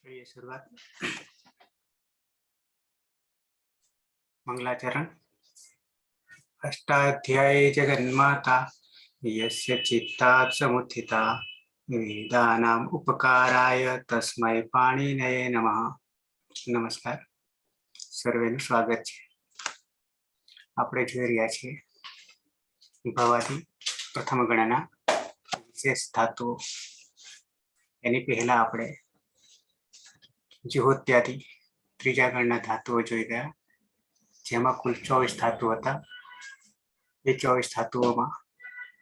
करिए शुरुआत। मंगलाचरण। अष्टाध्यायी जगन्माता यस्य चित्तात् समुत्थिता वेदानाम् उपकाराय तस्मै पाणिनये नमः। नमस्कार, સર્વેનું સ્વાગત છે। આપણે જોઈ રહ્યા છીએ ભવાદી પ્રથમ ગણના વિશેષ ધાતુઓ। એની પહેલા આપણે જ્યોત્યાદિ ત્રીજા ગણના ધાતુઓ જોઈ ગયા, જેમાં કુલ 24 ધાતુ હતા। એ 24 ધાતુઓમાં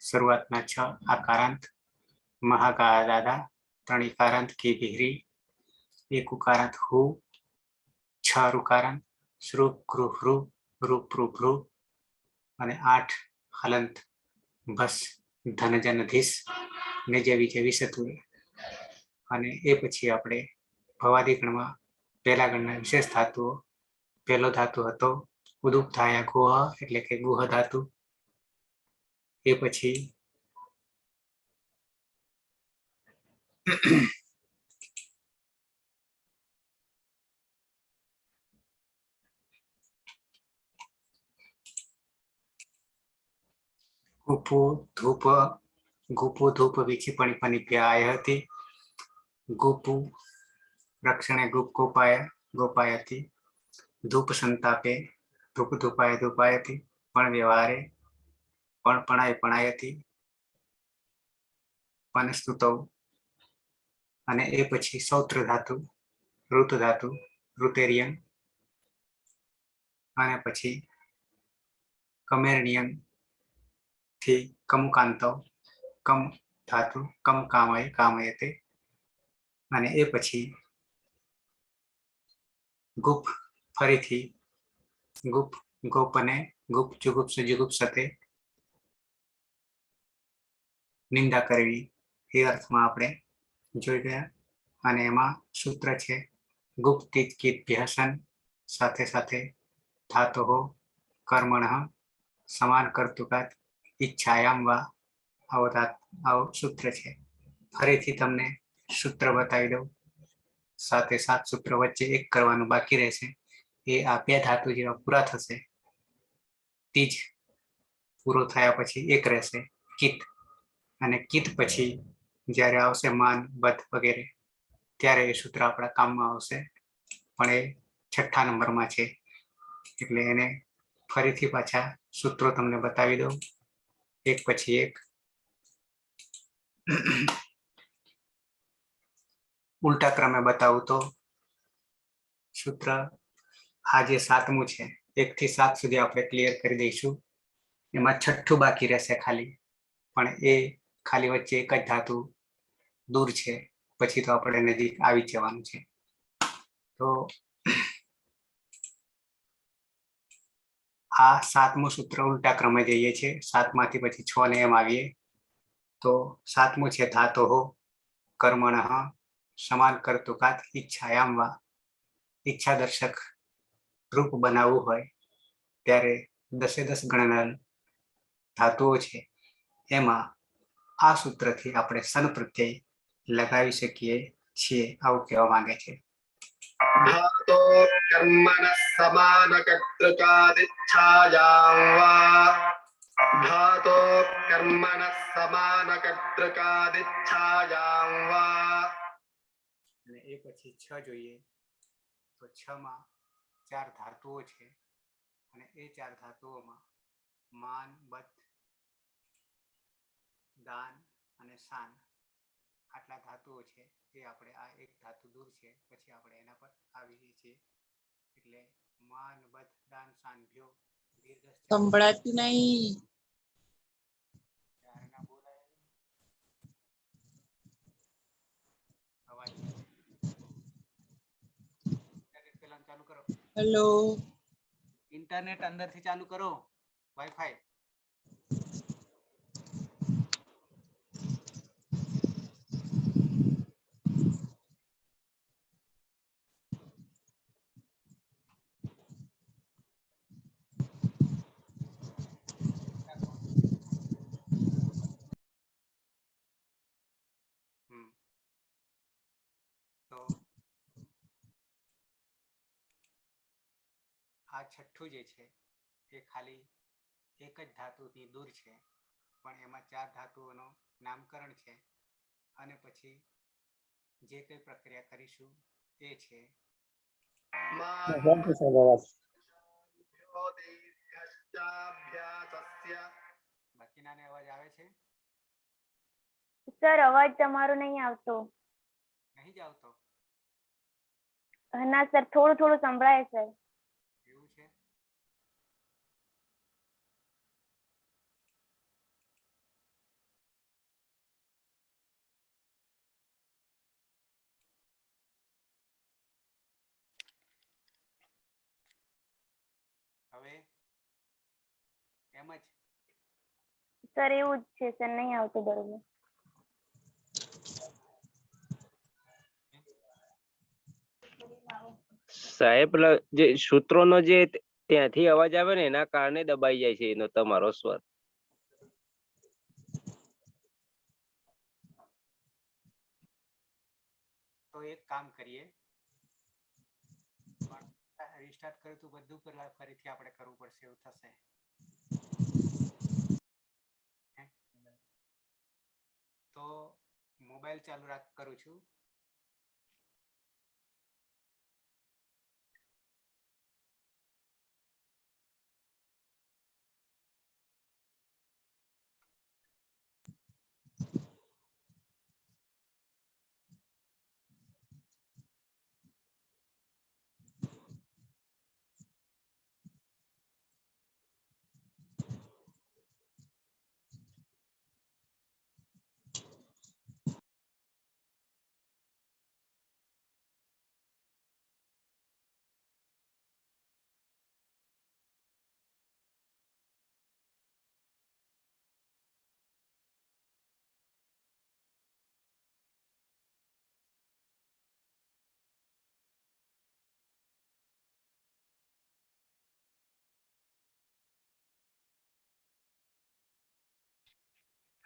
શરૂઆતના 6 આકારાંત, મહાગાદાદા, 3 ઇકારાંત કી વિહરી, 1 ઉકારાંત હુ, 6 રુકારાંત શ્રુપ કૃ હૃ રૂપ રૂપ હૃ અને 8 હલંત ભસ ધન જન ધીસ ને જેવી જેવી સતુએ। અને એ પછી આપણે ભવાદી ગણમાં પહેલા ગણના વિશેષ ધાતુઓ। પહેલો ધાતુ હતો ઉદુપ્તાય ગુહ એટલે કે ગુહ ધાતુ। એ પછી ગુપુ ધૂપ, ગુપુ ધૂપ વિક્ષિપણી પનિપ્યાય હતી। ગુપુ રક્ષણે ગુપ ગોપાય ગોપાયતી। ધૂપ સંતાપે ધૂપ ધૂપાય ધૂપાયતી। પણ વ્યવહારે પણ પણાય પણાયતી। પણ સ્તુતૌ અને એ પછી સૌત્ર ધાતુ ઋત ધાતુ ઋતેરિયન અને પછી કમેરનિયન થી કમકાંતૌ કમ ધાતુ કમ કામય કામયતે। અને એ પછી ગુપ ફરીથી ગુપ ગોપને ગુપ જુગુપ્સ જુગુપ્સતે નિંદા કરવી એ અર્થમાં આપણે જોઈ ગયા। અને એમાં સૂત્ર છે ગુપ્ત કિત્ભ્યસન સાથે સાથે ધાતો કર્મણ સમાન કર્તુકાત ઈચ્છાયામ વા આવો સૂત્ર છે। ફરીથી તમને સૂત્ર બતાવી દઉં, સાથે 7 સૂત્ર વચ્ચે એક કરવાનું બાકી રહેશે। એ આ 2 ધાતુ જેવા પૂરા થશે તીજ પૂરો થયા પછી એક રહેશે કિત, અને કિત પછી જ્યારે આવશે માન બધ વગેરે ત્યારે એ સૂત્ર આપણા કામમાં આવશે। પણ એ 6થા નંબરમાં છે એટલે એને ફરીથી પાછા સૂત્રો તમને બતાવી દઉં એક પછી એક। ઉલટા ક્રમે બતાવું તો સૂત્ર આ જે 7મું છે 1 થી 7 સુધી આપણે ક્લિયર કરી દઈશું। એમાં 6થું બાકી રહેશે ખાલી, પણ એ ખાલી વચ્ચે એક જ ધાતુ દૂર છે, પછી તો આપણે નજીક આવી જવાનું છે। તો આ 7મું સૂત્ર ઉલટા ક્રમે જઈએ છે, 7માંથી પછી 6 ને એમ આવીએ તો 7મું છે ધાતો કર્મણ સમાન કર્તુકાત ઈચ્છાયામ વા। ઈચ્છા દર્શક રૂપ બનાવવું હોય ત્યારે 10 ગણના ધાતુઓ છે એમાં આ સૂત્રથી આપણે સન પ્રત્યય લગાવી શકીએ છીએ, આવું કહેવા માંગે છે। धातो कर्मण समान कर्तृकादिच्छायां वा। धातो कर्मण समान कर्तृकादिच्छायां वा। અને એ પછી 6 જોઈએ તો 6માં 4 ધાતુઓ છે અને એ 4 ધાતુઓમાં માન બત દાન અને શાન આટલા ધાતુઓ છે। એ આપણે આ એક ધાતુ દૂર છે પછી આપણે એના પર આવીએ છીએ એટલે માન બત દાન શાન ભ્યો દીર્ઘ સંભળાતી નહીં। ચારના બોલાય અવાજ ઇન્ટરનેટ પેલા ચાલુ કરો। હેલો, ઇન્ટરનેટ અંદરથી ચાલુ કરો, વાઈફાઈ। તો આ છઠ્ઠું જે છે એ ખાલી એક જ ધાતુની દૂર છે, પણ એમાં 4 ધાતુઓનો નામકરણ છે. અને પછી જે કંઈ પ્રક્રિયા કરીશું એ છે બાકીનાને અવાજ આવે છે? સર અવાજ તમારો નહીં આવતો. નહીં જ આવતો? ના સર, થોડું થોડું સંભળાય સર. એવું છે? હવે એમ જ સર એવું જ છે સર, નહીં આવતું બરોબર. સાહેબ પેલા જે સૂત્રોનો જે ત્યાંથી અવાજ આવે ને એના કારણે દબાઈ જાય છે એનો તમારો સ્વર. તો એક કામ કરીએ, પણ રિસ્ટાર્ટ કર્યું તો બધું પેલા ફરીથી આપણે કરવું પડશે એવું થશે. તો મોબાઈલ ચાલુ કરું છું.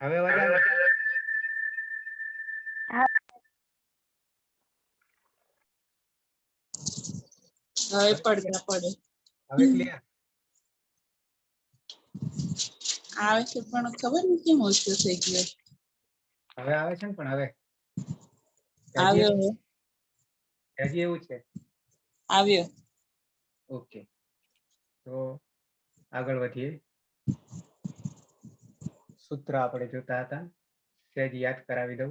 હવે અવાજ આવે? હવે પડદા પડે હવે ક્લિયર આવે છે પણ ખબર નહીં કેમ ઓછો થઈ ગયો. હવે આવે છે ને? પણ હવે આવ્યો હજી એવું છે? આવ્યો. ઓકે, તો આગળ વધીએ. સૂત્ર આપણે જોતા હતા, સહેજ યાદ કરાવી દઉં.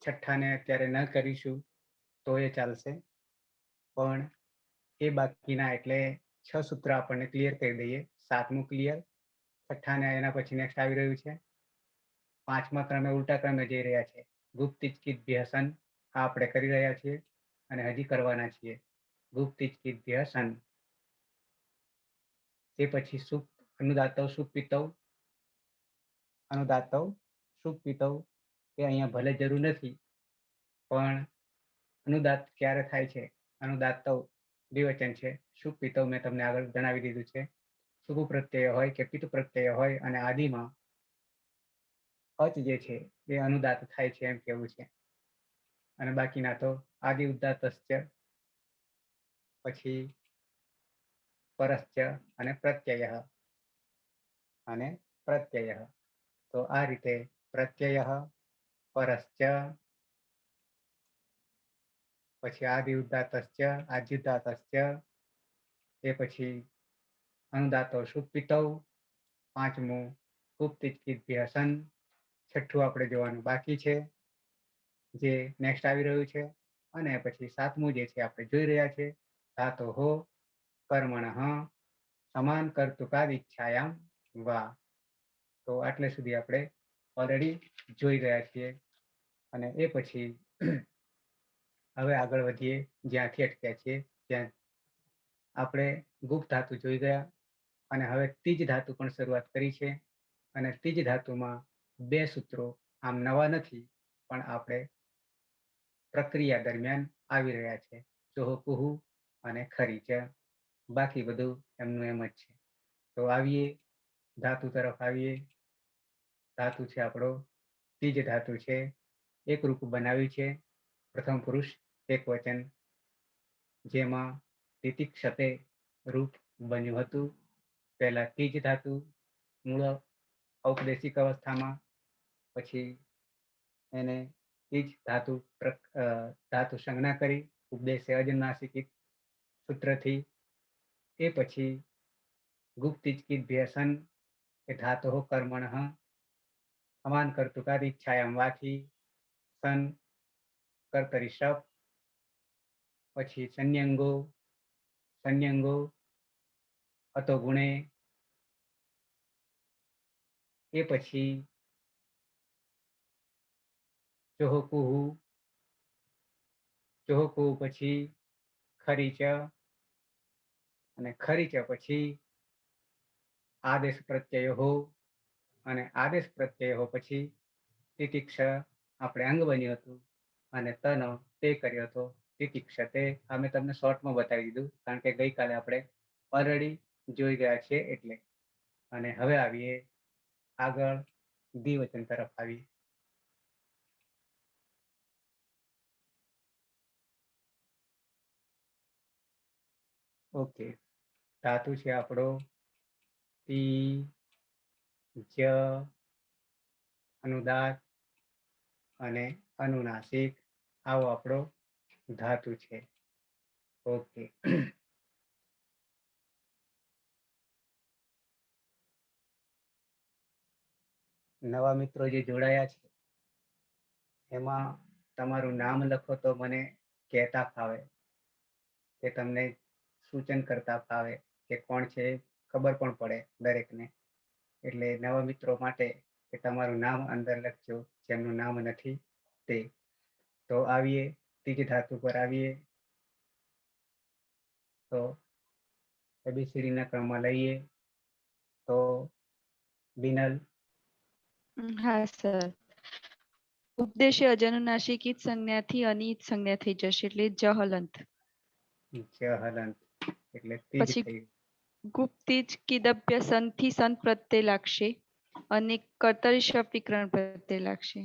છઠ્ઠાને અત્યારે ન કરીશું તો એ ચાલશે, પણ એ બાકીના એટલે 6 સૂત્ર આપણને ક્લિયર કરી દઈએ. 7મું ક્લિયર, છઠ્ઠાને એના પછી નેક્સ્ટ આવી રહ્યું છે. 5મા ક્રમે ઉલટા ક્રમે જઈ રહ્યા છે. ગુપ્ત ઇચ્છિત વ્યસન આ આપણે કરી રહ્યા છીએ અને હજી કરવાના છીએ. ગુપ્ત ઇચ્છિત વ્યસન, તે પછી સુપ અનુદાતવ સુપિતવ, અનુદાતવ સુપિતવ એ અહીંયા ભલે જરૂર નથી, પણ અનુદાત ક્યારે થાય છે? અનુદાતવ દ્વિવચન છે. સુપિતવ મેં તમને આગળ જણાવી દીધું છે. સુગુ પ્રત્યય હોય કે પિત પ્રત્યય હોય અને આદિમાં અચ જે છે એ અનુદાત થાય છે એમ કેવું છે. અને બાકીના તો આદિ ઉદાત્તસ્ય, પછી પરસ્ય અને પ્રત્યય અને પ્રત્યય. તો આ રીતે પ્રત્યય, પરસ્ય, પછી આદિ ઉદાત્તસ્ય, આદ્યુદાત્તસ્ય, એ પછી અનુદાતો સુપિતવ, 5મું ગુપ્ત ઇચ્છિત વ્યસન, 6ઠ્ઠું આપણે જોવાનું બાકી છે જે નેક્સ્ટ આવી રહ્યું છે. અને પછી 7મું જે છે આપણે જોઈ રહ્યા છે, ધાતોઃ કર્મણઃ સમાન કર્તુકાદ ઈચ્છાયામ વા. તો આટલે સુધી આપણે ઓલરેડી જોઈ રહ્યા છીએ. અને એ પછી હવે આગળ વધીએ જ્યાંથી અટક્યા છીએ ત્યાં. આપણે ગુપ્ત ધાતુ જોઈ ગયા અને હવે ત્રીજ ધાતુ પણ શરૂઆત કરી છે. અને ત્રીજ ધાતુમાં 2 સૂત્રો આમ નવા નથી, પણ આપણે પ્રક્રિયા દરમિયાન આવી રહ્યા છે. ચોહ કુહુ અને ખરી છે. બાકી બધું એમનું એમ જ છે. તો આવીએ ધાતુ તરફ આવીએ. ધાતુ છે આપણો ત્રીજ ધાતુ છે. એક રૂપ બનાવ્યું છે. પ્રથમ પુરુષ એક વચન, જેમાં તિતિક્ષતે રૂપ બન્યું હતું. પહેલા તીજ ધાતુ મૂળ ઔપદેશિક અવસ્થામાં, પછી એને તીજ ધાતુ સંજ્ઞા કરી ઉપદેશે અજન્માસિક સૂત્રથી. એ પછી ગુપ્તિચકિત ભ્યસન એ ધાતો કર્મણ સમાન કર્તુકાદ ઈચ્છાયામ વાથી સન કર્તરી શપ. પછી સંયંગો અતો ગુણે. એ પછી ચોહકુ પછી ખરીચ, અને ખરીચ પછી આદેશ પ્રત્યય હો, અને આદેશ પ્રત્યય હો પછી તિતિક્ષ આપણે અંગ બન્યું હતું, અને તનો તે કર્યો હતો તિતિક્ષ. તે અમે તમને શોર્ટમાં બતાવી દીધું કારણ કે ગઈકાલે આપણે ઓલરેડી જોઈ ગયા છે એટલે. અને હવે આવીએ આગળ દ્વિવચન તરફ આવીએ. ઓકે, ધાતુ છે આપણો તી, જ, અનુદાત અને અનુનાસિક. આવો આપણો ધાતુ છે. ઓકે, નવા મિત્રો જે જોડાયા છે એમાં તમારું નામ લખો તો મને કહેતા ફાવે, કે તમને સૂચન કરતા ફાવે કે કોણ છે, ખબર પણ પડે દરેકને. એટલે નવા મિત્રો માટે કે તમારું નામ અંદર લખજો જેમનું નામ નથી તે. તો આવીએ ત્રીજ ધાતુ પર આવીએ. તો ABCD ના ક્રમમાં લઈએ તો બિનલ. હા સર. ઉપદેશે અજનુનાસિક ઈત સંજ્ઞાથી અનિત સંજ્ઞા થઈ જશે એટલે જહલંત. હલંત એટલે તીજ પછી થઈ. ગુપ્તિજ કિદભ્ય સંથી સન પ્રત્યય લાગશે અને કર્તરી શપ વિકરણ પ્રત્યય લાગશે.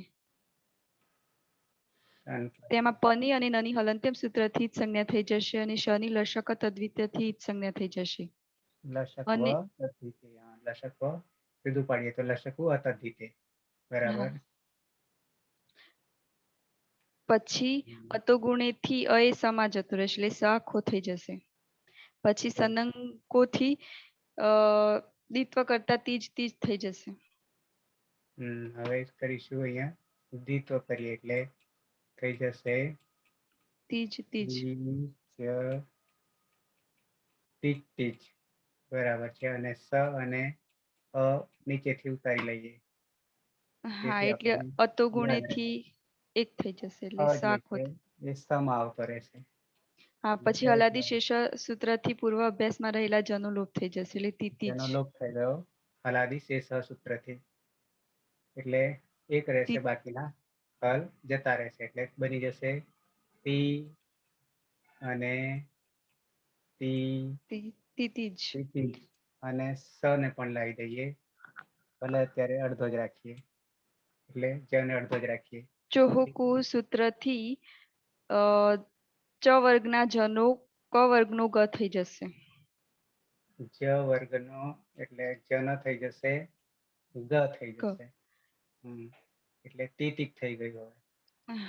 તેમાં પની અને નની હલંત્યમ સૂત્રથી જ સંજ્ઞા થઈ જશે અને શની લશક તદ્વિતીયથી જ સંજ્ઞા થઈ જશે. લશકવ અને તદ્ધિતે. લશકવ સીધું પાડીએ તો લશકુ અતદ્ધિતે. બરાબર. પછી અતોગુણેથી અ એ સમા જતો રહેશે એટલે સ આખો થઈ જશે. પછી સનંકોથી દ્વિત્વ કરતા તીજ તીજ થઈ જશે. હવે કરીશું અહીંયા દ્વિત્વ કરીએ એટલે થઈ જશે તીજ તીજ. તીજ તીજ. બરાબર છે. અને સ અને અ નીચેથી ઉતારી લઈએ. હા, તેથી એટલે આપણને યાદ રહે. અતોગુણેથી એક થઈ જશે એટલે અ જે સાખો. છે એ સમાં આવતો રહેશે. હા, પછી હલાદી શેષ સૂત્રથી પૂર્વ અભ્યાસમાં રહેલા જનો લોપ થઈ જશે એટલે તીતી તેનો જ. લોપ થઈ ગયો હલાદી શેષ સૂત્રથી. એટલે એક રહેશે, બાકીના હલ જતા રહેશે. એટલે બની જશે તી અને તીતી જ. અને સ ને પણ લાવી દઈએ. ભલે અત્યારે અડધો જ રાખીએ, એટલે જને અડધો જ રાખીએ. ચોહકુ સૂત્રથી ચ વર્ગના જનો ક વર્ગનો ગ થઈ જશે. જ વર્ગનો એટલે જન થઈ જશે, ગ થઈ ક. જશે. એટલે તીતિક થઈ ગયું હવે.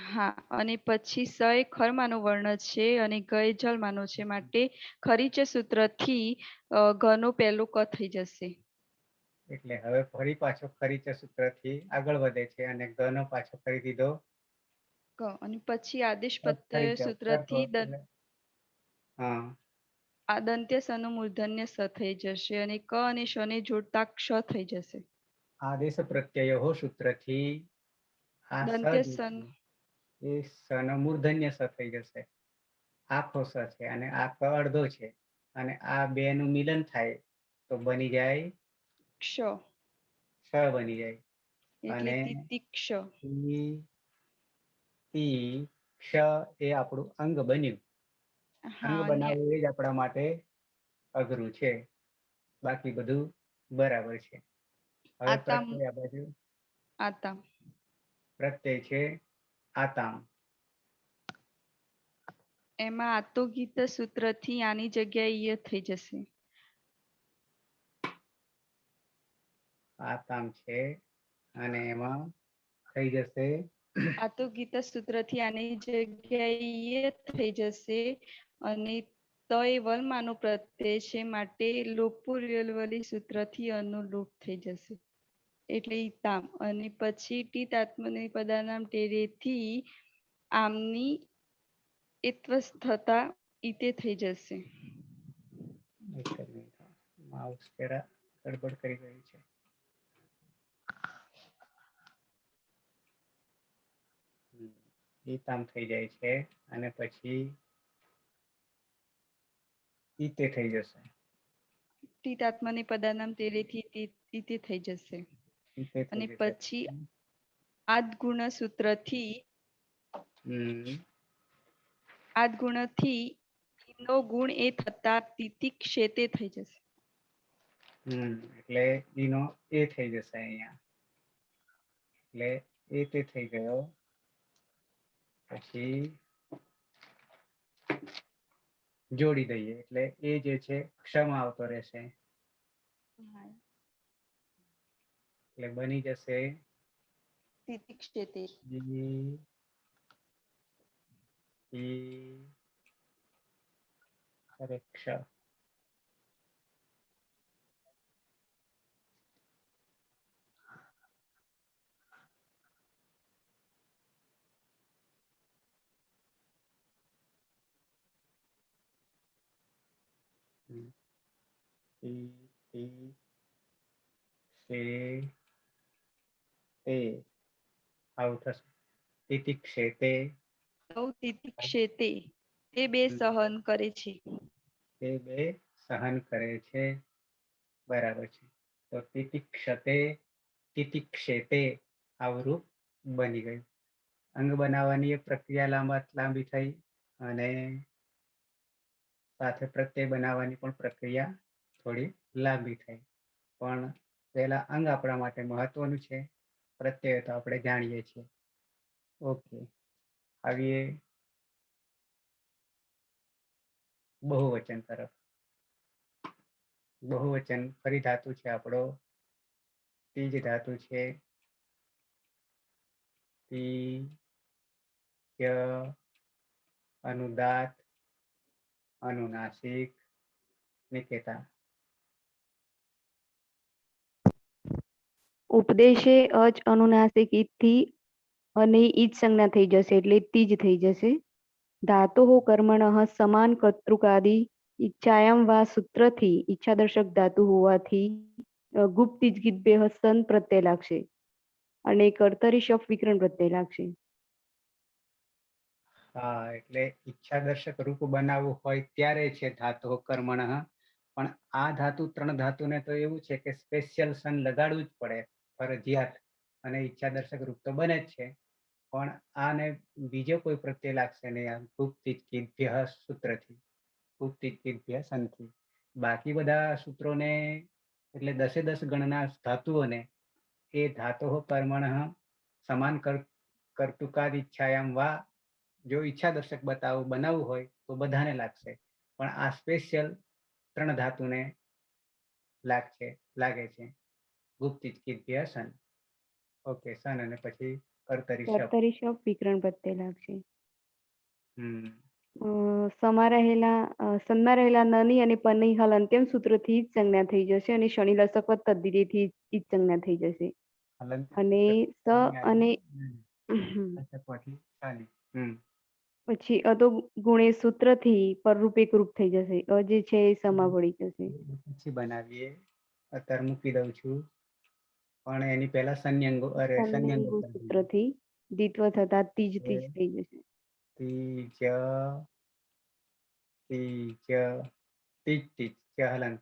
હા, અને પછી સ એ ખરમાનો વર્ણ છે અને ગ એ જલમાનો છે માટે ખરીચ સૂત્રથી ઘનો પહેલો ક થઈ જશે. એટલે હવે ફરી પાછો ખરીચ સૂત્રથી આગળ વધે છે અને ગ નો પાછો કરી દીધો ક. અને પછી આદેશ ખરીચ પ્રત્યય સૂત્રથી હા. દંત્ય સનું મૂર્ધન્ય સ થઈ જશે અને ક અને શ ને જોડતા ક્ષ થઈ જશે. આદેશ પ્રત્યય સૂત્રથી આ સ દંત્ય જે સન. છે એ સનો મૂર્ધન્ય સ થઈ જશે. આખો સ છે અને આ ક અડધો છે અને આ બે નું મિલન થાય તો બની જાય ક્ષ. ક્ષ બની જાય. એટલે અને તિતિક્ષ. ક્ષ એ આપણું અંગ બન્યું. અંગ હા, અને બનાવવું એ જ આપણા માટે અઘરું છે. બાકી બધું બરાબર છે. હવે આતામ પ્રત્યય આ બાજુ આતામ. પ્રત્યય છે આતામ. એમાં આતો ગીત સૂત્રથી આની જગ્યાએ ય થઈ જશે. આ તામ છે અને એમાં થઈ જશે આ તો ગીતા સૂત્રથી આની જગ્યાએ થઈ જશે અને ત એ વલમાનો પ્રત્યય છે માટે લોપુર્યલવલી સૂત્રથી અનુલોપ થઈ જશે એટલે ઈ તામ અને પછી ટીત આત્મનેપદી પદાનામ ટેરેથી આમની ઇત્વસ થતા ઈતે થઈ જશે. એક જ મિનિટ. માઉસ જરા ગડબડ કરી રહ્યું છે. ઈ તામ થઈ જાય છે અને પછી ઈતે થઈ જશે. ટીત આત્મને પદાનામ ટેરેથી ઈતે થઈ જશે ઈતે થઈ અને જશે. પછી આદગુણ સૂત્રથી આદગુણથી નો ગુણ એ થતા તિતિક્ષેતે થઈ જશે. એટલે ઈનો એ થઈ જશે અહીંયા. એટલે એ તે થઈ ગયો. પછી જોડી દઈએ એટલે એ જે છે ક્ષમાં આવતો રહેશે એટલે બની જશે તિતિક્ષેતે ક્ષ. આવું થશે તિતિક્ષેતે. તિતિક્ષેતે તે બે સહન કરે છે. તે બે સહન કરે છે. બરાબર છે. તો તિતિક્ષતે તિતિક્ષેતે આવું રૂપ બની ગયું. અંગ બનાવવાની એ પ્રક્રિયા લાંબી થઈ અને સાથે પ્રત્યય બનાવવાની પણ પ્રક્રિયા થોડી લાંબી થઈ. પણ પહેલા અંગ આપણા માટે મહત્વનું છે. પ્રત્યય તો આપણે જાણીએ છીએ. ઓકે, આવીએ બહુવચન તરફ. બહુવચન ફરી ધાતુ છે આપણો તીજ ધાતુ છે. તીજ અનુદાત અનુનાસિક નિકેતા. ઉપદેશે અજ અનુનાસિક ઈથી અને ઈજ સંજ્ઞા થઈ જશે એટલે તીજ થઈ જશે. ધાતુઃ કર્મણઃ સમાન કર્તૃકાદિ ઈચ્છાયામ વા સૂત્રથી ઈચ્છાદર્શક ધાતુ હોવાથી ગુપ્તિજ ગીતભ્યઃ સન પ્રત્યય લાગશે અને કર્તરી શફ વિકરણ પ્રત્યય લાગશે. હા, એટલે ઈચ્છા દર્શક રૂપ બનાવવું હોય ત્યારે છે ધાતુ કર્મણઃ. પણ આ ધાતુ ત્રણ ધાતુને તો એવું છે કે સ્પેશિયલ સન લગાડવું જ પડે ફરજિયાત અને ઈચ્છા દર્શક રૂપ તો બને જ છે. પણ આને બીજો કોઈ પ્રત્યય લાગશે નહીં આ ગુપ્તિજ્ઞેભ્યઃ સૂત્રથી ગુપ્તિજ્ઞેભ્યઃ સનથી. બાકી બધા સૂત્રોને એટલે 10 ગણના ધાતુઓને એ ધાતુઃ કર્મણઃ સમાન કર્તુકાદ ઈચ્છાયામ વા જો ઈચ્છા દર્શક બનાવવું હોય તો બધાને લાગશે. પણ આ સ્પેશિયલ ત્રણ ધાતુને લાગે છે ગુપ્તિજ્ઞેભ્યઃ સન. ઓકે, સન અને પછી કર્તરી શબ્દ. કર્તરી શફ વિકરણ પ્રત્યય લાગશે. હમ સમાં રહેલા નની અને પની હલ અંત્યમ સૂત્રથી જ સંજ્ઞા થઈ જશે અને શનિ લસકવત તદ્દિરેથી જ સંજ્ઞા થઈ જશે. અને સ અને પછી અતો ગુણે સૂત્રથી પરરૂપ એક રૂપ થઈ જશે. જે છે એ સમા પડી જશે. પછી બનાવીએ. અત્યારે મૂકી દઉં છું પણ એની પહેલા સંયંગો સંયંગો સૂત્રથી દ્વિત્વ થતા તીજ થઈ જશે. તીજ હલંત.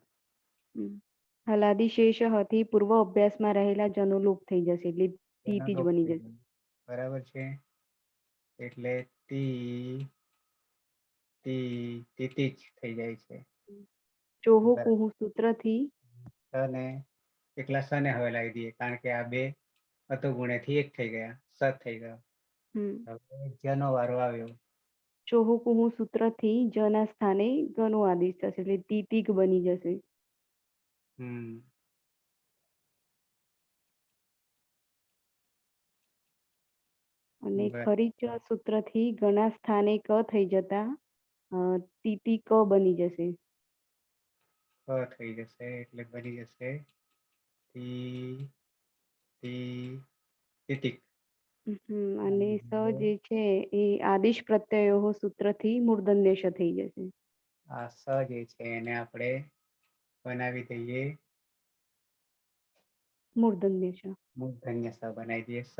હલાદિશેષ હથી પૂર્વ અભ્યાસમાં રહેલા જનો લોપ થઈ જશે એટલે તી તીજ બની જશે. બરાબર છે. એટલે તીજ થઈ જાય છે. ચોહુ કુહુ સૂત્રથી અને એકલા સને હવે લાવી દઈએ કારણ કે આ બે અતો ગુણેથી એક થઈ ગયા, સત થઈ ગયો. હવે જનો વારો આવ્યો. ચોહુ કુહુ સૂત્રથી જ ના સ્થાને ગનો આદેશ થશે એટલે તીતિગ બની જશે. અને બરાબર. ખરી ચ સૂત્રથી ઘણા સ્થાને ક થઈ જતા તીતી ક બની જશે. ક થઈ જશે એટલે બની જશે તી તિતિક. અને સ જે છે એ આદેશ પ્રત્યયો સૂત્રથી મૂર્ધન્યશ થઈ જશે. આ સ જે છે એને આપણે બનાવી દઈએ મૂર્ધન્યશ. મૂર્ધન્ય સ બનાવી દઈએ સ.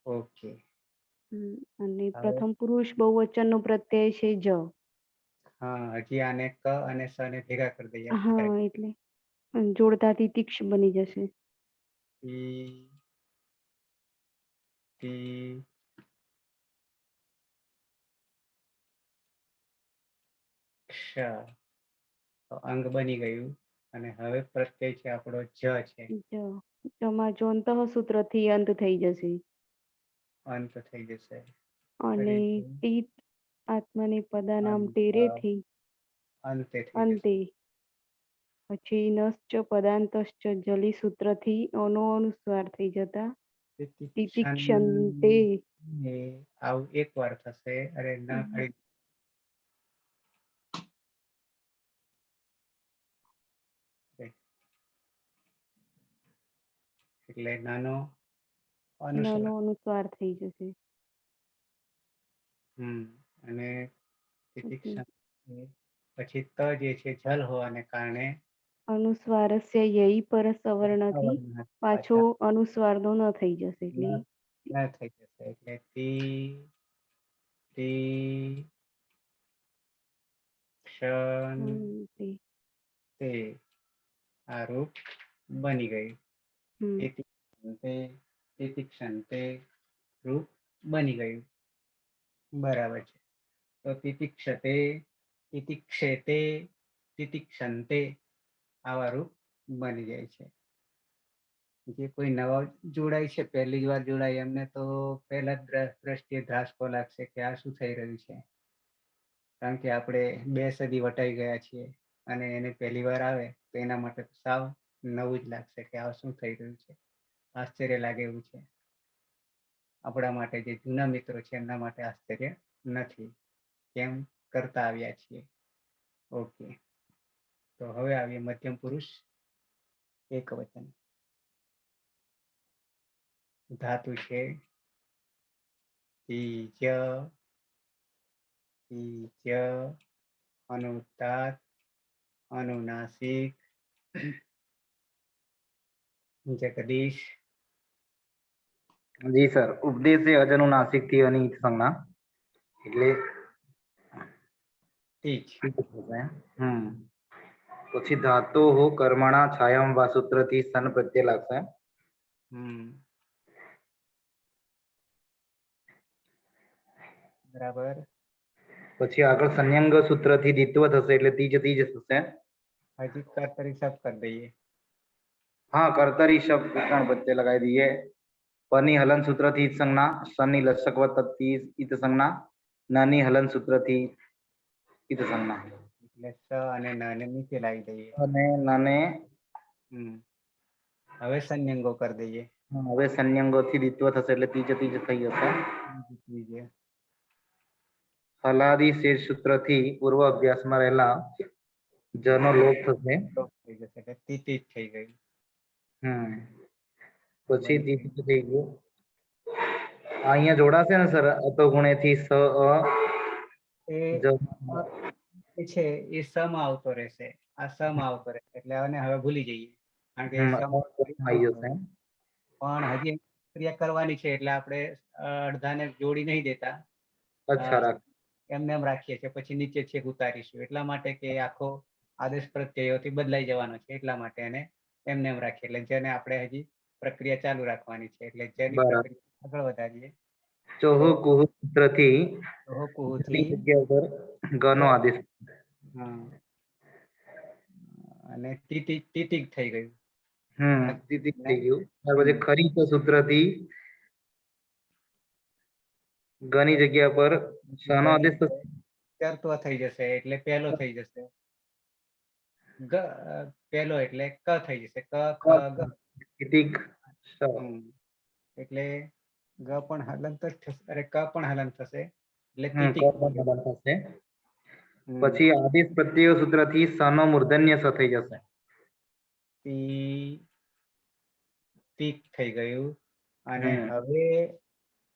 ઓકે. અને હવે પ્રથમ પુરુષ બહુવચનનો પ્રત્યય છે જ. હા, હજી આને ક અને સ ને ભેગા કરી દઈએ. હા, એટલે જોડતાથી તીક્ષ બની જશે. તી તી ક્ષ. તો અંગ બની ગયું અને હવે પ્રત્યય છે આપણો જ છે. જમાં જો અંતઃ સૂત્રથી અંત થઈ જશે. અંત થઈ જશે. અને ફરીથી ટીત આત્માને પદાનામ અંત ટેરેથી અંતે થઈ જશે. અંતે. પછી નશ્ચ પદાંતશ્ચ જલી સૂત્રથી અનો અનુસ્વાર થઈ જતા તિતિક્ષંતે. એ આવું એક વાર થશે. અરે ના ખાલી એટલે નાનો અનુસ્વાર. નાનો અનુસ્વાર થઈ જશે. અને પછી પછી ત જે છે જલ હોવાને કારણે અનુસ્વારસ્ય યઈ પર સવર્ણથી પાછો અનુસ્વારનો ન થઈ જશે. એટલે ન થઈ જશે એટલે તી તી ક્ષણ તે. તે આ રૂપ બની ગયું. તિતિક્ષંતે રૂપ બની ગયું. બરાબર છે. તો તિતિક્ષતે તિતિક્ષેતે તિતિક્ષંતે આવા રૂપ બની જાય છે. જે કોઈ નવા જોડાય છે, પહેલી જ વાર જોડાય એમને તો પહેલા જ દ્રષ્ટિએ ધ્રાસકો લાગશે કે આ શું થઈ રહ્યું છે. કારણ કે આપણે 2 સદી વટાઈ ગયા છીએ અને એને પહેલી વાર આવે તો એના માટે સાવ નવું જ લાગશે કે આ શું થઈ રહ્યું છે. આશ્ચર્ય લાગે એવું છે. આપણા માટે જે જૂના મિત્રો છે એમના માટે આશ્ચર્ય નથી. કેમ કરતા આવ્યા છીએ. ઓકે. તો હવે આવીએ મધ્યમ પુરુષ એકવચન. ધાતુ છે તીજ અનુદાત્ત અનુનાસિક જગદીશ. જી સર, ઉપદેશ એ અજનુનાસિક થી અનિત સંજ્ઞા એટલે તીજ. પછી ધાતુ હો કર્મણા છાયમ વા સૂત્ર થી સન પ્રત્યય લાગશે. બરાબર. પછી આગળ સંયંગ સૂત્ર થી દ્વિત્વ થશે એટલે તીજ તીજ થશે. હજી કર્તરી શબ્દ કરી દઈએ. हाँ कर्तरी शब्द विकरण प्रत्यय लगाई दिए. पनी हलन सूत्र थी इत संज्ञा. सनी लक्षक व तत्ती इत संज्ञा. नानी हलन सूत्र थी इत संज्ञा. એટલે સ અને ન ને નીચે લાવી દઈએ. અને નાને હવે સંયંગો કરી દઈએ. હવે સંયંગો થી દ્વિત્વ થશે એટલે તીજ તીજ થઈ જશે. હલાદી શેષ સૂત્ર થી પૂર્વ અભ્યાસમાં રહેલા જનો લોપ થશે. થઈ જશે એટલે તીતી થઈ ગયું. પછી તીતી થઈ ગયું. અહીંયા જોડાશે ને સર અતો ગુણે થી સ એ છે એ સમ આવતો રહેશે. આ સમ આવતો રહેશે એટલે આને હવે ભૂલી જઈએ. કારણ કે આવી જશે. પણ હજી ક્રિયા કરવાની છે એટલે આપણે અડધાને જોડી નહીં દેતા. અચ્છા એમને એમ રાખીએ છીએ પછી નીચે છેક ઉતારીશું એટલા માટે કે આખો આદેશ પ્રત્યયોથી બદલાઈ જવાનો છે. એટલા માટે એને એમને એમ રાખીએ એટલે જેને આપણે હજી પ્રક્રિયા ચાલુ રાખવાની છે એટલે જેની પ્રક્રિયા આગળ વધારીએ. ચોહુ કુહુ સૂત્રથી જગ્યા પર ગનો આદેશ. અને તીતિક થઈ ગયું. તીતિક થઈ ગયું. ત્યાર પછી ખરી સૂત્રથી ગની જગ્યા પર સનો આદેશ ચરત્વ થઈ જશે એટલે પહેલો થઈ જશે. પહેલો એટલે ક થઈ જશે. ક ખ ગ. એટલે ગ પણ હલંત જ થશે, અરે ક પણ હલંત થશે એટલે ક તિતિક્ષ પણ હલન થશે. હમ. પછી આદેશ પ્રત્યય સૂત્રથી સ નો મૂર્ધન્ય સ થઈ જશે. તીક થઈ ગયું. અને હમ. હવે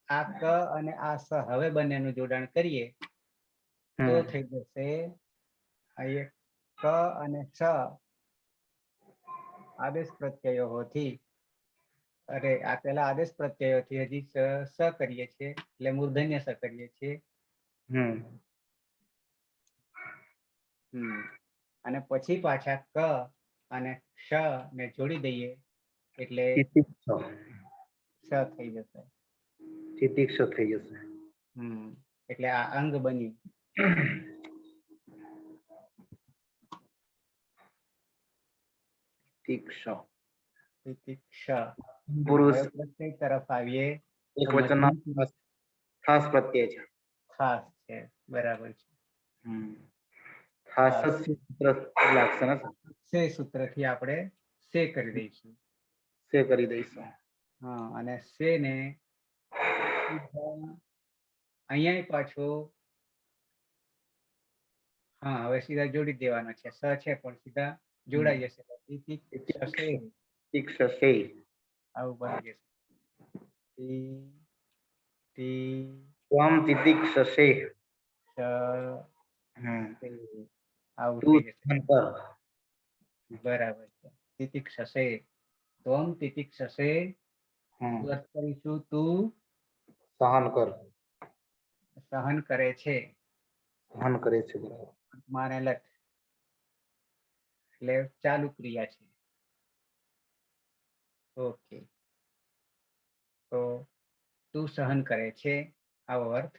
આ ક અને આ સ હવે બંનેનું જોડાણ કરીએ તો હમ. થઈ જશે આ એક ક અને સ આદેશ પ્રત્યયોથી, અરે આ પેલા આદેશ પ્રત્યયોથી હજી સ કરીએ છીએ એટલે મૂર્ધન્ય સ કરીએ છીએ. હમ. અને પછી પાછા ક અને શ ને જોડી દઈએ એટલે તિતિક્ષ સ થઈ જશે. તિતિક્ષ થઈ જશે. એટલે આ અંગ બન્યું. તિતિક્ષ તિતિક્ષ. પુરુષ હવે પ્રત્યય તરફ આવીએ એક તો વચન મધ્યમ પુરુષ ખાસ પ્રત્યય છે. ખાસ છે, બરાબર છે. ખાસ ખાસ. જ સૂત્ર લાગશે ને સે સૂત્રથી આપણે સે કરી દઈશું. સે કરી દઈશું. હા, અને સે ને અહીંયા પાછો હા હવે સીધા જોડી દેવાનો છે. સ છે પણ સીધા જોડાઈ જશે. તિતિક્ષ સે. આવું બની જશે. ત્વમ તિતિક્ષસે. આવું તું થઈ જશે. સહન કર. બરાબર છે. તિતિક્ષસે. ત્વમ તિતિક્ષસે. હમ. અર્થ કરીશું તું સહન કર. સહન કરે છે. સહન કરે છે, બરાબર. માને લટ એટલે ચાલુ ક્રિયા છે. ઓકે, તો તું સહન કરે છે આવો અર્થ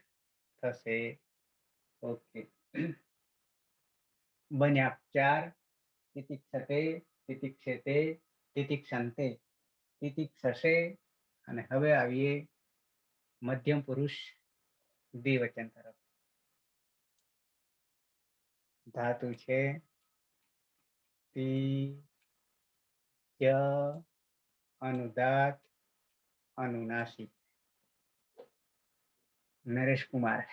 થશે. ઓકે, બન્યા 4. તિતિક્ષતે, તિતિક્ષેતે, તિતિક્ષંતે, તિતિક્ષસે. અને હવે આવીએ મધ્યમ પુરુષ દ્વિવચન તરફ. ધાતુ છે તિત્ય, અનુદાત, અનુનાસિક. નરેશ કુમાર.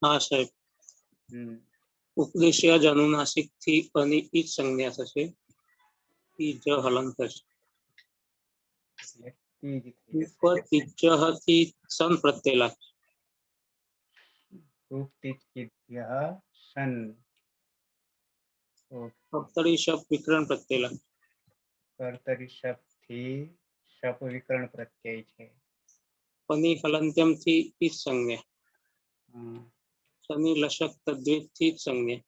હા સાહેબ. ઉપદેશ્ય જ અનુનાસિક થી અને ઈજ સંજ્ઞા થશે. ઈજ હલન થશે. ઉપર તિજ્જ થી સન પ્રત્યય લાગશે. સન. કર્તરી શબ્દ વિકરણ પ્રત્યય લાગશે. કર્તરી શબ્દ થી શપ વિકરણ પ્રત્યય છે. પની હલંત્યમ થી ઈજ સંજ્ઞા. શનિ લશક તદ્વેત થી સંજ્ઞા.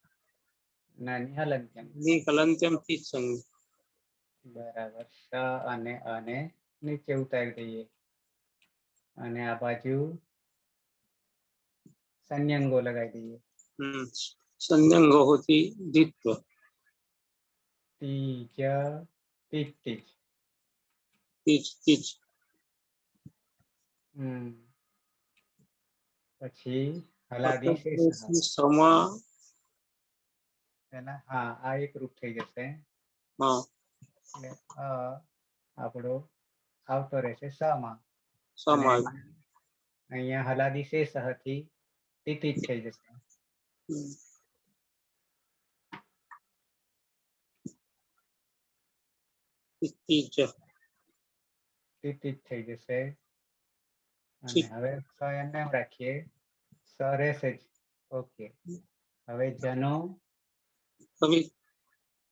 નાની હલંત્યમ. ની હલંત્યમ થી સંજ્ઞા. બરાબર. સ અને નીચે ઉતારી દઈએ. અને આ બાજુ સંન્યંગો લગાવી દઈએ. સંન્યંગો હોતી દ્વિત્વ. તીજ, તિત્તિજ. તીજ તીજ. પછી હલાદી શેષ. સમા. હા, આ એક રૂપ થઈ જશે. હા. એટલે આપણો આવતો રહેશે સમાં. અને સમા. અહીંયા હલાદી શેષ હતી તિતિજ થઈ જશે. તિતિજ થઈ જશે. અને હવે એમને એમ રાખીએ. સ રહેશે જ. ઓકે, હવે જનો. હવે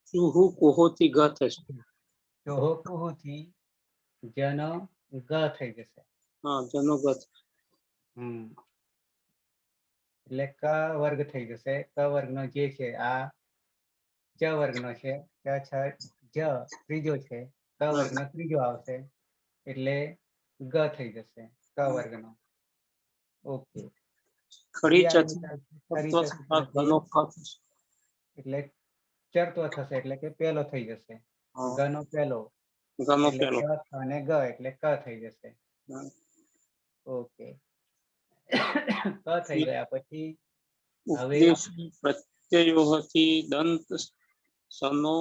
ચૂહુ કોહો થી ગ થશે. ચોહો કુહુ થી જનો ગ થઈ જશે. હા, જનો ગ. એટલે ક વર્ગ થઈ જશે. ક વર્ગનો જે છે આ ચ વર્ગનો છે. જ ત્રીજો છે. ક વર્ગનો ત્રીજો આવશે એટલે ગ થઈ જશે ક વર્ગનો. ઓકે, ખડી એટલે ચરતો થશે એટલે કે પેલો થઈ જશે. ગનો પેલો એટલે ગ અને ગ એટલે ક થઈ જશે. ઓકે, ક થઈ ગયા પછી હવે પ્રત્યયોથી દંત સનો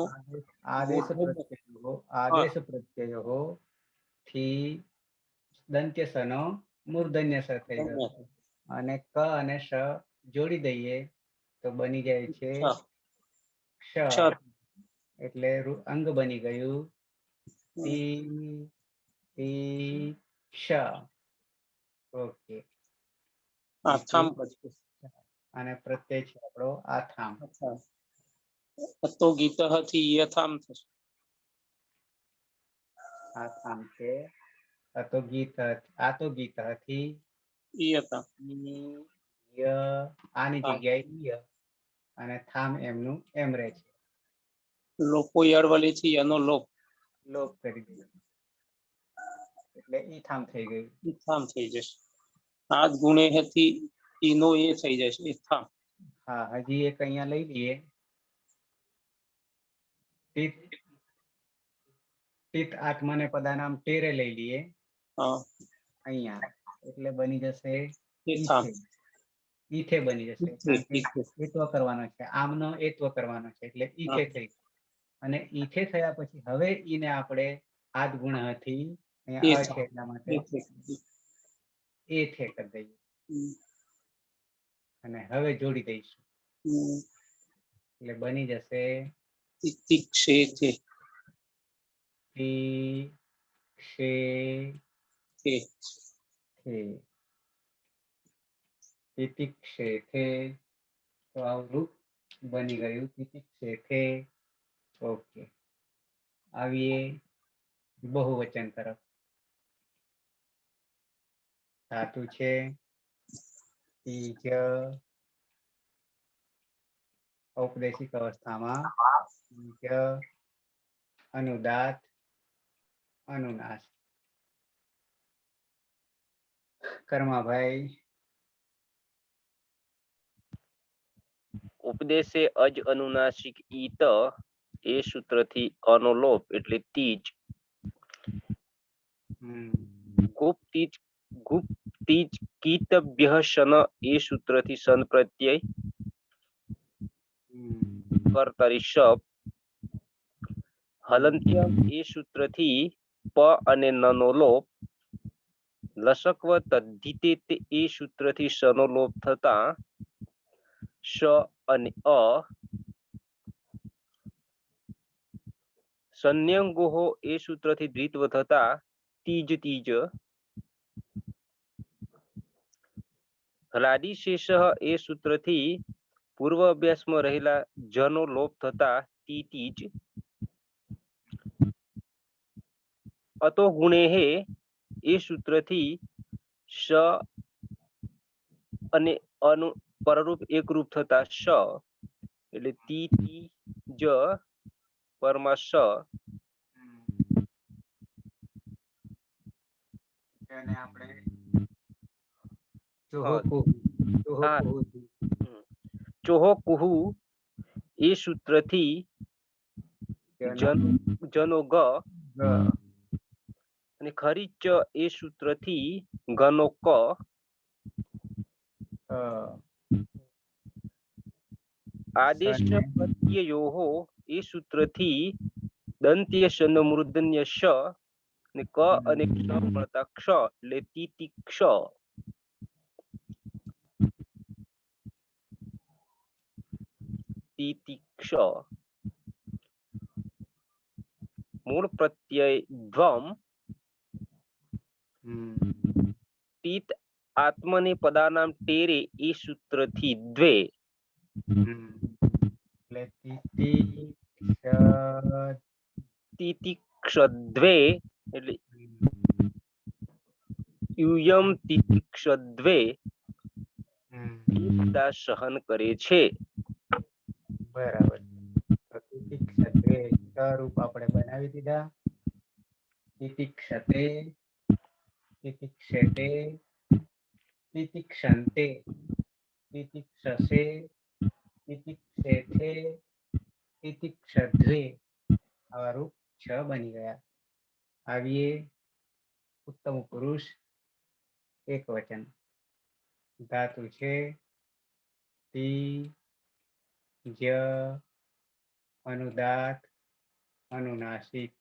આદેશ પ્રત્યયો થી દંત્ય સ નો મૂર્ધન્ય સ થઈ ગયો અને ક અને શ જોડી દઈએ તો બની જાય છે ક્ષ. એટલે અંગ બની ગયું ક્ષ. ઓકે. આથામ પછી અને પ્રત્યય છે આપણો આથામ. અતો ગીત થી યથામ થશે. આથામ છે અતો ગીત થી યથામ. આની જગ્યાએ ય અને થામ એમનું એમ રહે છે. લોપો યળવલી થી યનો લોપ લોપ કરી દીધો એટલે ઈ થામ થઈ ગયું. ઇથામ થઈ જશે. આજ ગુણે હતી ઈનો એ થઈ જશે ઇથામ. હા, હજી એક અહીંયા લઈ લઈએ. તિત આત્મને પદાનામ ટેરે લઈ લઈએ અહીંયા એટલે બની જશે ઇથામ. ઈથે બની જશે કારણ કે એત્વ કરવાનો છે, આમનો એત્વ કરવાનો છે એટલે ઈથે થઈ. અને ઈથે થયા પછી હવે ઈને આપણે આદ ગુણ હતી અહીંયા અ છે એટલા માટે એ થે કરી દઈએ અને હવે જોડી દઈશું એટલે બની જશે તિતિક્ષેથે. તિતિક્ષેથે. તો આવું રૂપ બની ગયું તિતિક્ષેથે. ઓકે, આવીએ બહુવચન તરફ. ધાતુ છે તીજ. ઔપદેશિક અવસ્થામાં અનુદાત અનુનાસ. કર્માભાઈ. ઉપદેશે અજ અનુનાસિક ઈત એ સૂત્રથી અનો લોપ એટલે તીજ. ગુપ તીજ કીતભ્ય શન એ સૂત્રથી સન પ્રત્યય કર્તરી શપ. હલંત્યમ એ સૂત્રથી પ અને ન નો લોપ. લસક્વ તદ્ધિતે એ સૂત્રથી સ નો લોપ થતા શ અને અ. સંન્યંગોહો એ સૂત્રથી દ્વિત્વ થતા તીજ તીજ. હલાદિશેષ એ સૂત્રથી પૂર્વ અભ્યાસમાં રહેલા જનો લોપ થતા તી તીજ. અતો ગુણેહે એ સૂત્રથી શ અને અનુ પરરૂપ એકરૂપ થતા શ એટલે તી તી જ પરમાં શ. એને આપણે ચોહો કુહુ એ સૂત્રથી જનો ગ અને ખરી ચ એ સૂત્રથી ગનો ક. આદેશ પ્રત્યયોહો એ સૂત્રથી દંત્ય શન મૂર્ધન્ય શ ને ક અને ક્ષ મળતા ક્ષ એટલે તિતિક્ષ. તિતિક્ષ. મૂળ પ્રત્યય ધ્વમ. તીત આત્મને પદાનામ ટેરે એ સૂત્રથી દ્વે. તિતિક્ષદ્વે એટલે યુયમ તિતિક્ષદ્વે બધા સહન કરે છે. બરાબર. રૂપ આપણે બનાવી દીધા. તિતિક્ષતે, તિતિક્ષતે, તિતિક્ષંતે, તિતિક્ષસે, તિતિક્ષેથે, તિતિક્ષદ્વે. આવા રૂપ 6 બની ગયા. આવીએ ઉત્તમ પુરુષ એક વચન. ધાતુ છે તી જ અનુદાત અનુનાસિક.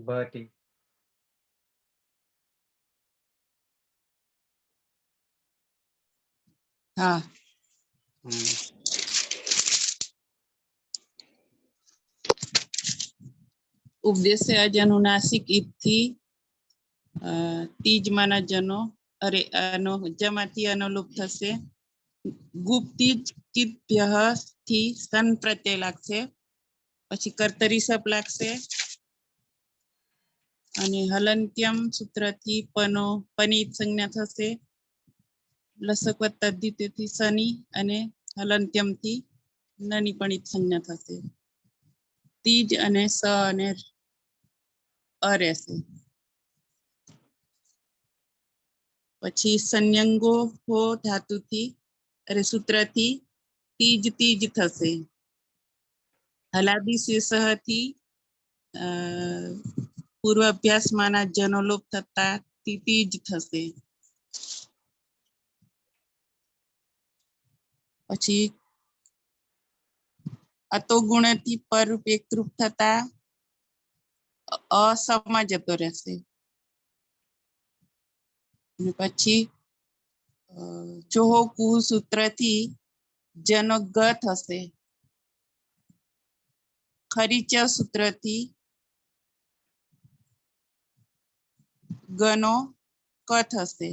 ભટી હા હમ ઉપદેશે અજનુનાસિક ઈદથી તીજમાંના જનો અરે આનો જમાંથી અનુલોપ થશે. ગુપ્તિજ કિત્ભ્યઃ થી સન પ્રત્યય લાગશે. પછી કર્તરી સપ લાગશે અને હલંત્યમ સૂત્રથી પનો પની સંજ્ઞા થશે. લસક તદ્ધિતથી સની અને હલંત્યમથી નની પણિત સંજ્ઞા થશે. તીજ અને સ અને અ રહેશે. પછી સંયંગો હો ધાતુથી સૂત્રથી તીજ તીજ થશે. હલાદી શીર્ષથી પૂર્વ અભ્યાસમાંના જનોલોપ થતા તીજ થશે. પછી અતો ગુણથી પરરૂપ એકરૂપ થતા અસમાં જતો રહેશે. અને પછી ચોહો કુહ સૂત્રથી જનો ગ થશે. ખરીચ સૂત્રથી ગનો ક થશે.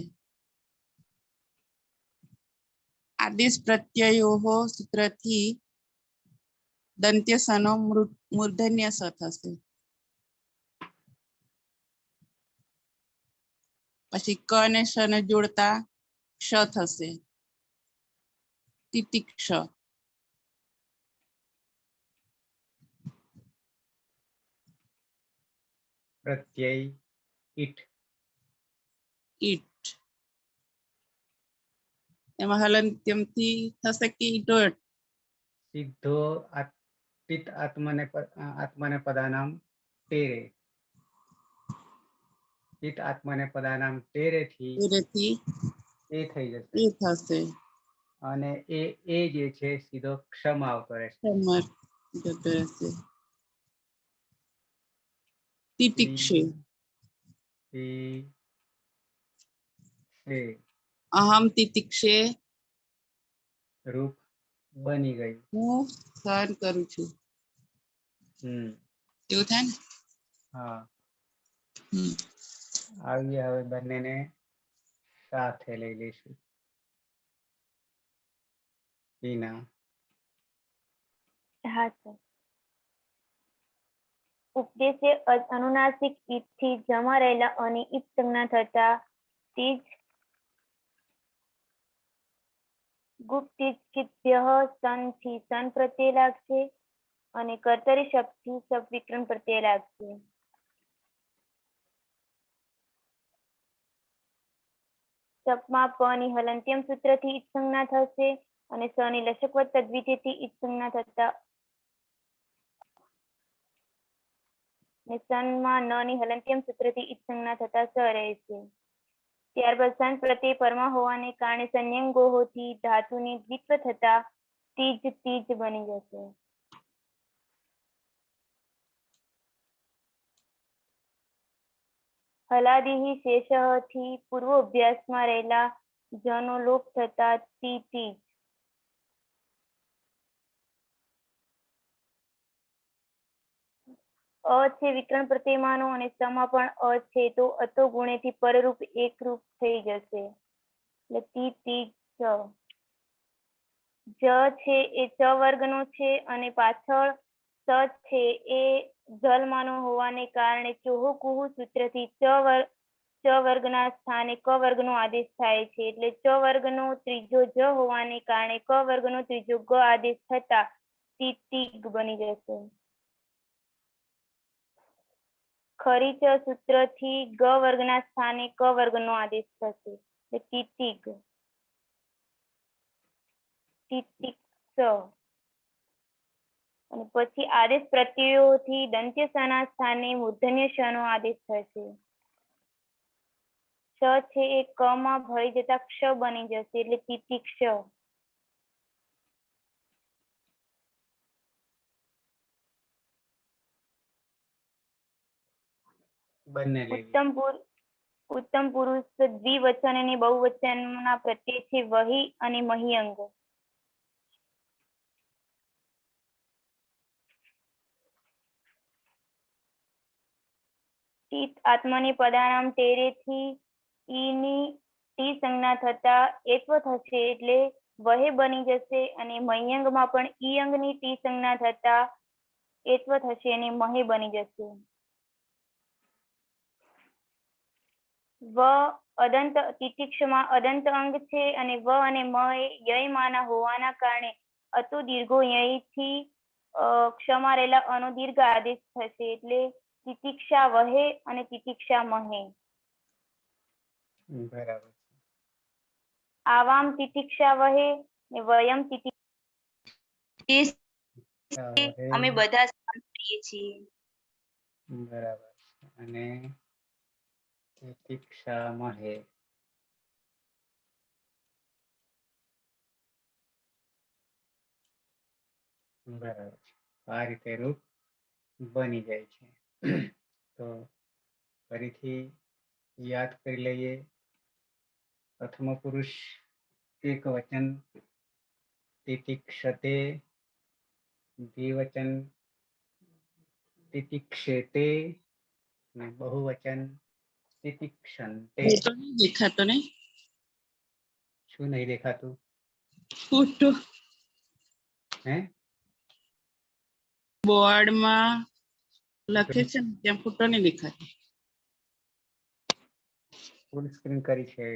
આદેશ પ્રત્યયો સૂત્રથી દંત્ય સનો મૂર્ધન્ય સ થશે. પછી ક અને શ ને જોડતા ક્ષ થશે. તિતિક્ષ. પ્રત્યય ઈઠ ઈટ. એમાં હલંત્યમથી થશે કે ઈટોટ સિદ્ધો પિત આત્મને પદાનામ તેરે પિત આત્મને પદાનામ તેરેથી એરેથી એ થઈ જશે. એ થશે. અને એ જે છે સીધો ક્ષમાં આવતો રહેશે. સમર જતો રહેશે. તિતિક્ષે. અહમ તિતિક્ષે રૂપ બની ગયું. હું સહન કરું છું. એવું થાય ને. હા હમ આવીએ હવે બંનેને સાથે લઈ લઈશું. હિના હા સર. ઉપદેશે અનુનાસિક ઈદથી જમા રહેલા અને ઈદ સંજ્ઞા થતા તીજ ગુપ્તિજ્ભ્યઃ સન થી સન પ્રત્યય લાગશે અને કર્તરી શબ્દથી સપ વિકરણ પ્રત્યય લાગશે. સપમાં પ ની હલંત્યમ સૂત્રથી ઈદ સંજ્ઞા થશે અને સ ની લસકવત તદ્વિતિથી ઈદ સંજ્ઞા થતા સનમાં ન ની હલંત્યમ સૂત્રથી ઈદ સંજ્ઞા થતા સ રહેશે. ત્યારબાદ સન પ્રત્યય પરમા હોવાને કારણે સંયંગોથી ધાતુની દ્વિત્વ થતા તીજ તીજ બની જશે. હલાદિ શેષથી પૂર્વ અભ્યાસમાં રહેલા જનો લોપ થતા તી તીજ. અ છે વિકરણ પ્રત્યયમાનો અને સમા પણ અ છે તો અતો ગુણેથી પરરૂપ એકરૂપ થઈ જશે. એટલે તી તી જ છે એ ચ વર્ગનો છે અને પાછળ સ છે એ જલમાનો હોવાને કારણે ચોહુ કુહુ સૂત્રથી ચ વર્ગના સ્થાને ક વર્ગનો આદેશ થાય છે. એટલે ચ વર્ગનો ત્રીજો જ હોવાને કારણે ક વર્ગનો ત્રીજો ગ આદેશ થતા તી તીગ બની જશે. ખરીચ સૂત્રથી ગ વર્ગના સ્થાને ક વર્ગનો આદેશ થશે. તિતિગ તિતિક્ષ. અને પછી આદેશ પ્રત્યયોથી દંત્ય સના સ્થાને મૂર્ધન્ય શ નો આદેશ થશે. શ છે એ ક માં ભળી જતા ક્ષ બની જશે એટલે તિતિક્ષ. બંને લેવી. ઉત્તમ પુરુષ દ્વિવચન અને બહુવચનના પ્રત્યય છે વહી અને મહ્યંગ. ટીત આત્મને પદાનામ તેરેથી ઈની ટી સંજ્ઞા થતા એત્વ થશે એટલે વહે બની જશે અને મહ્યંગમાં પણ ઈ અંગની ટી સંજ્ઞા થતા એત્વ થશે અને મહે બની જશે. વ અદંત તિતિક્ષમાં અદંત અંગ છે અને વ અને મ એ યયમાના હોવાના કારણે અતુ દીર્ઘો યયથી ક્ષમા રહેલા અનો દીર્ઘ આદેશ થશે એટલે તિતિક્ષા વહે અને તિતિક્ષા મહે. બરાબર. આવામ તિતિક્ષા વહે ને વયમ તિતિક્ષા અમે બધા કરીએ છીએ. બરાબર. અને તિતિક્ષા મહે. બરાબર. આ રીતે રૂપ બની જાય છે. તો ફરીથી યાદ કરી લઈએ. પ્રથમ પુરુષ એક વચન તિતિક્ષતે, દ્વિવચન તિતિક્ષેતે અને બહુવચન તિતિક્ષંતે. ફોટો નહીં દેખાતો ને? શું નહીં દેખાતું? ફોટો હે? બોર્ડમાં લખે છે ને ત્યાં ફોટો નહીં દેખાતો. ફૂલ સ્ક્રીન કરી છે.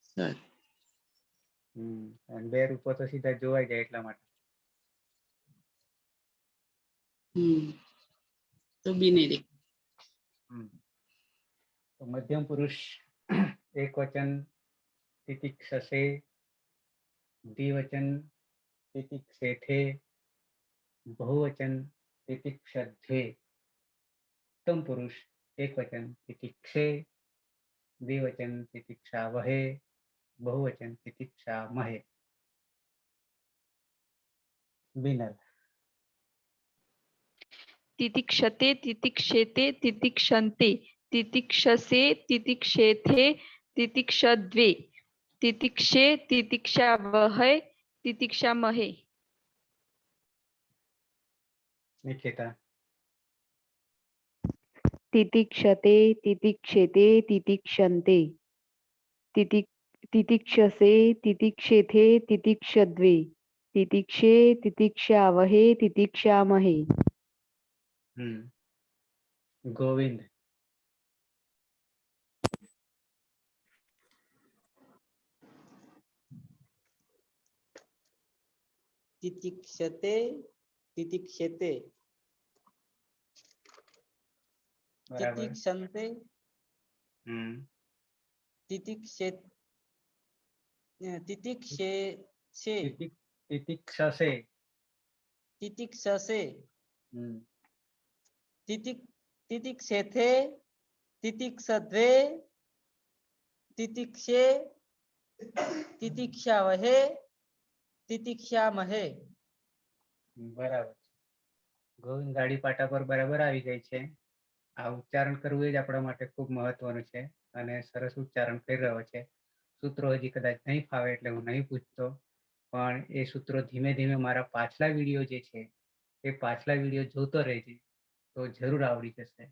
સર અને બે રૂપો તો સીધા જોવાઈ જાય એટલા માટે. તો બી નહીં દેખાતો. તો મધ્યમ પુરુષ એક વચન તિતિક્ષસે, દ્વિવચન તિતિક્ષેથે, બહુવચન તિતિક્ષધ્વે. ઉત્તમ પુરુષ એક વચન તિતિક્ષે, દ્વિવચન તિતિક્ષા વહે, બહુવચન તિતિક્ષા મહે. બિનર. तितिक्षते तितिक्षेते तितिक्षन्ते तितिक्षसे तितिक्षेथे तितिक्षद्वे तितिक्षे तितिक्षा वहै तितिक्षा महे. નિખિતા. तितिक्षते तितिक्षेते तितिक्षन्ते तितिक्षसे तितिक्षेथे तितिक्षद्वे तितिक्षे तितिक्षावहे तितिक्षामहे. ગોવિંદ. तितिक्षते तितिक्षेते બરાબર. तितिक्षन्ते तितिक्षे तितिक्षे તિતિક્ષસે. तितिक्षसे तितिक्षेथे तितिक्षद्वे तितिक्षे तितिक्षावहे तितिक्षामहे. બરાબર. ગોવિંદ ગાડી પાટા પર બરાબર આવી જાય છે. આ ઉચ્ચારણ કરવું એ જ આપણા માટે ખૂબ મહત્વનું છે અને સરસ ઉચ્ચારણ કરી રહ્યો છે. સૂત્રો હજી કદાચ નહીં ફાવે એટલે હું નહીં પૂછતો, પણ એ સૂત્રો ધીમે ધીમે મારા પાછલા વિડીયો જે છે એ પાછલા વિડીયો જોતો રહેજે તો જરૂર આવડી જશે.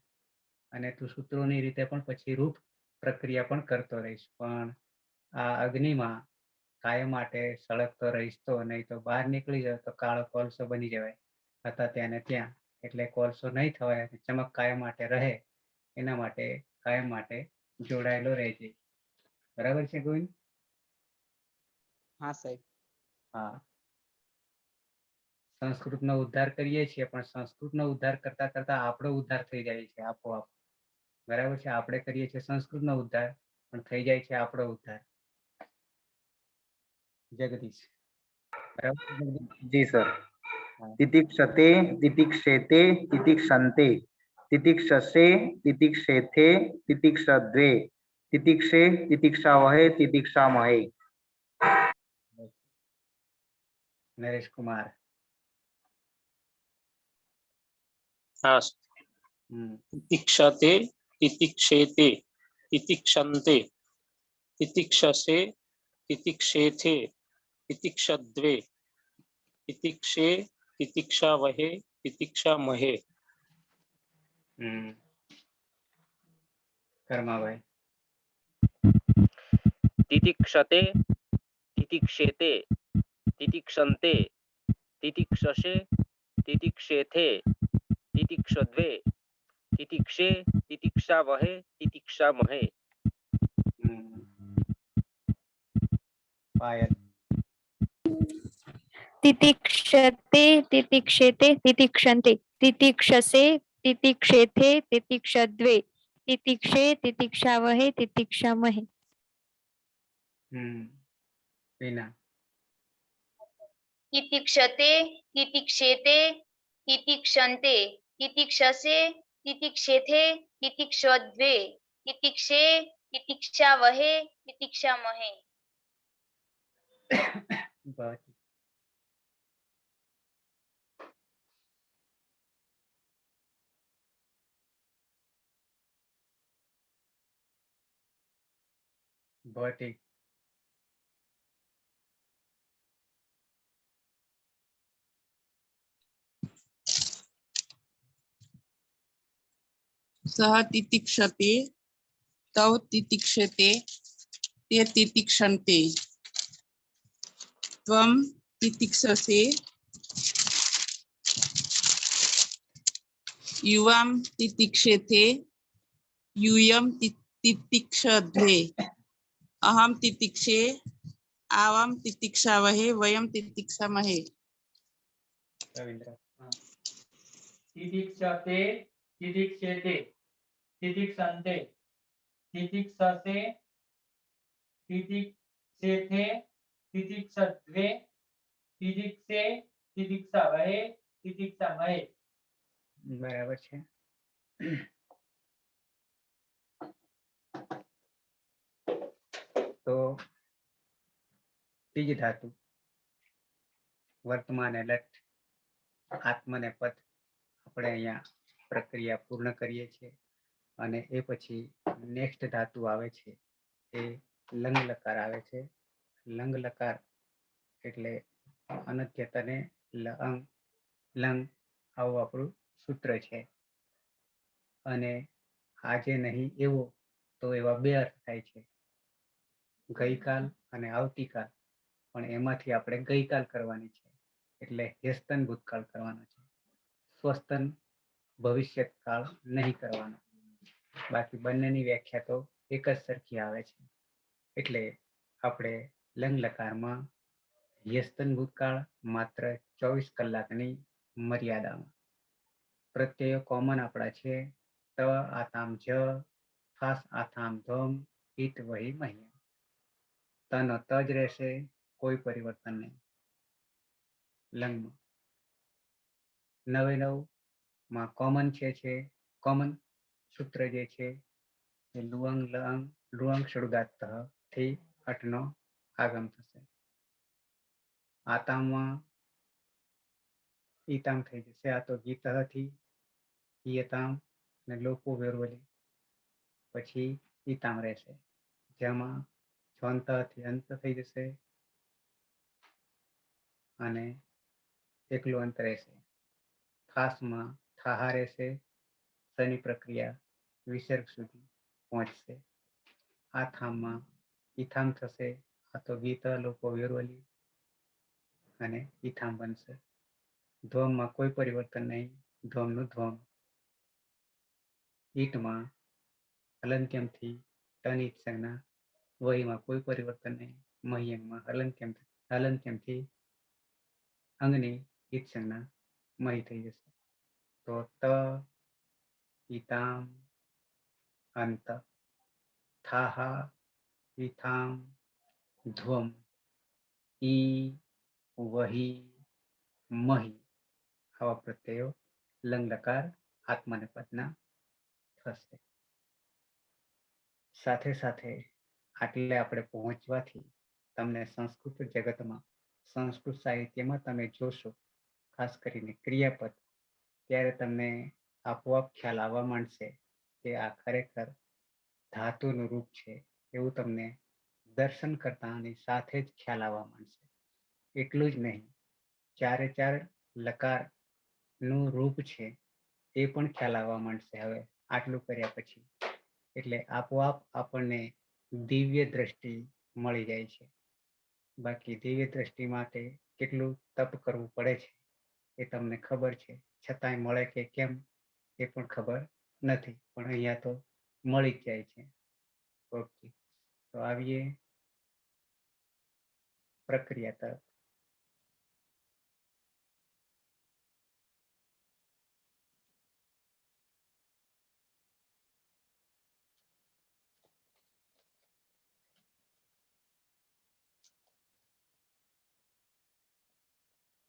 અને તું સૂત્રોની રીતે પણ પછી રૂપ પ્રક્રિયા પણ કરતો રહીશ. પણ આ અગ્નિમાં કાયમ માટે સળગતો રહીશ તો, નહીં તો બહાર નીકળી જાય તો કાળો કોલસો બની જવાય હતા ત્યાં ને ત્યાં. એટલે કોલસો નહીં થવાય અને ચમક કાયમ માટે રહે એના માટે કાયમ માટે જોડાયેલો રહેજે. બરાબર છે ગોવિંદ? हाँ साहब. હા. સંસ્કૃતનો ઉદ્ધાર કરીએ છીએ પણ સંસ્કૃતનો ઉદ્ધાર કરતા કરતા આપણો ઉદ્ધાર થઈ જાય છે આપોઆપ. બરાબર છે? આપણે કરીએ છીએ સંસ્કૃતનો ઉદ્ધાર પણ થઈ જાય છે આપણો ઉદ્ધાર. જગદીશ. બરાબર? જી સર. तितिक्षते तितिक्षेते तितिक्षन्ते तितिक्षसे तितिक्षेथे तितिक्षद्वे तितिक्षे तितिक्षावहे तितिक्षामहे. નરેશ કુમાર. હા હમ તિતિક્ષતે તિતિક્ષેતે તિતિક્ષંતે તિતિક્ષસે તિતિક્ષેથે તિતિક્ષદ્વે તિતિક્ષે તિતિક્ષાવહે તિતિક્ષામહે. હમ કર્માભાઈ. તિતિક્ષતે તિતિક્ષેતે તિતિક્ષંતે તિતિક્ષસે તિતિક્ષેથે તિતિક્ષદ્વે તિતિક્ષે તિતિક્ષાવહે તિતિક્ષામહે. હમ પાયલ. तितिक्षते तितिक्षेते तितिक्षन्ते तितिक्षसे तितिक्षेथे तितिक्षद्वे तितिक्षे तितिक्षावहे तितिक्षामहे. હમ વિના. तितिक्षते तितिक्षेते तितिक्षन्ते तितिक्षसे तितिक्षेथे तितिक्षद्वे तितिक्षे तितिक्षावहे तितिक्षामहे. બાકી. ભટ્ટી. સહ તિતિક્ષતે તવ તિતિક્ષતે તે તિતિક્ષન્તે ત્વમ તિતિક્ષસે યુવામ તિતિક્ષેથે यूयम तितिक्षध्वे अहम तितिक्षे आवाम तितिक्षावहे वयम तितिक्षामहे. રવિન્દ્ર. तितिक्षते तितिक्षेते तितिक्षन्ते तितिक्षसे तितिक्षेथे तितिक्षद्वे तितिक्षे तितिक्षावहे तितिक्षामहे. બરાબર છે. તો ત્રીજી ધાતુ વર્તમાન લટ આત્મને પદ આપણે અહીંયા પ્રક્રિયા પૂર્ણ કરીએ છીએ અને એ પછી નેક્સ્ટ ધાતુ આવે છે એ લંગ લકાર આવે છે. લંગ લકાર એટલે અનધ્યતને લંગ લંગ આવું આપણું સૂત્ર છે. અને આજે નહીં એવો તો એવા બે અર્થ થાય છે, ગઈકાલ અને આવતીકાલ. પણ એમાંથી આપણે ગઈકાલ કરવાની છે એટલે હેસ્તન ભૂતકાળ કરવાનો છે, સ્વસ્તન ભવિષ્યત કાળ નહીં કરવાનો. બાકી બંનેની વ્યાખ્યા તો એક જ સરખી આવે છે. એટલે આપણે લંગ લકારમાં યસ્તન ભૂતકાળ માત્ર 24 કલાકની મર્યાદામાં. પ્રત્યયો કોમન આપણા છે. ત આતામ જ, ખાસ આથામ ધમ, ઈટ વહી મહી. તનો ત જ રહેશે, કોઈ પરિવર્તન નહીં લંગમાં. 99 માં કોમન છે કોમન સૂત્ર જે છે એ લુઅંગ લંગ લુઅંગ ષડગાત થી 8 નો આગમ થશે. આતામમાં ઈતામ થઈ જશે. આ તો ગીત થી ઈયતામ અને લોકો વેરવલી પછી ઈતામ રહેશે, જેમાં છંત થી અંત થઈ જશે અને એકલું અંત રહેશે. ખાસમાં થાહા રહેશે, શની પ્રક્રિયા વિસર્ગ સુધી પહોંચશે. આ થામમાં ઈથામ થશે. આ તો ગીત લોકો વેરવલી અને ઈથામ બનશે. ધ્વમમાં કોઈ પરિવર્તન નહીં, ધ્વમનું ધ્વમ. ઈટમાં હલંત્યમથી ટની સંજ્ઞા, વહીમાં કોઈ પરિવર્તન નહીં, મહ્યંગમાં હલંત્યમથી અંગની ઈટ સંજ્ઞા મહી થઈ જશે. તો ત ઈતામ અંત, થાહા ઈથામ ધ્વમ, ઈ વહી મહી આવા પ્રત્યયો લંગ લકાર આત્માને પદના થશે. સાથે સાથે આટલે આપણે પહોંચવાથી તમને સંસ્કૃત જગતમાં સંસ્કૃત સાહિત્યમાં તમે જોશો, ખાસ કરીને ક્રિયાપદ, ત્યારે તમને આપોઆપ ખ્યાલ આવવા માંડશે કે આ ખરેખર ધાતુનું રૂપ છે એવું તમને દર્શન કરતાની સાથે જ ખ્યાલ આવવા માંડશે. એટલું જ નહીં, ચારે ચાર લકારનું રૂપ છે એ પણ ખ્યાલ આવવા માંડશે હવે આટલું કર્યા પછી. એટલે આપોઆપ આપણને દિવ્ય દ્રષ્ટિ મળી જાય છે. બાકી દિવ્ય દ્રષ્ટિ માટે કેટલું તપ કરવું પડે છે એ તમને ખબર છે, છતાંય મળે કે કેમ એ પણ ખબર નથી, પણ અહીંયા તો મળી જ જાય છે. ઓકે, તો આવીએ પ્રક્રિયા તરફ.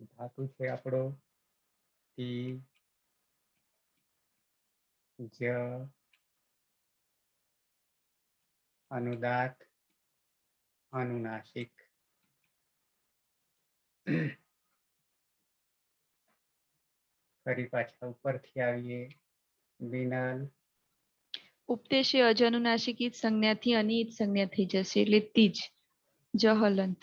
ધાતુ છે આપણો ટી, જ, અનુદાત, અનુનાસિક. ફરી પાછા ઉપરથી આવીએ બિનલ. ઉપદેશે અજનુનાસિક ઈજ સંજ્ઞાથી અની ઈજ સંજ્ઞા થઈ જશે એટલે તીજ જ હલંત.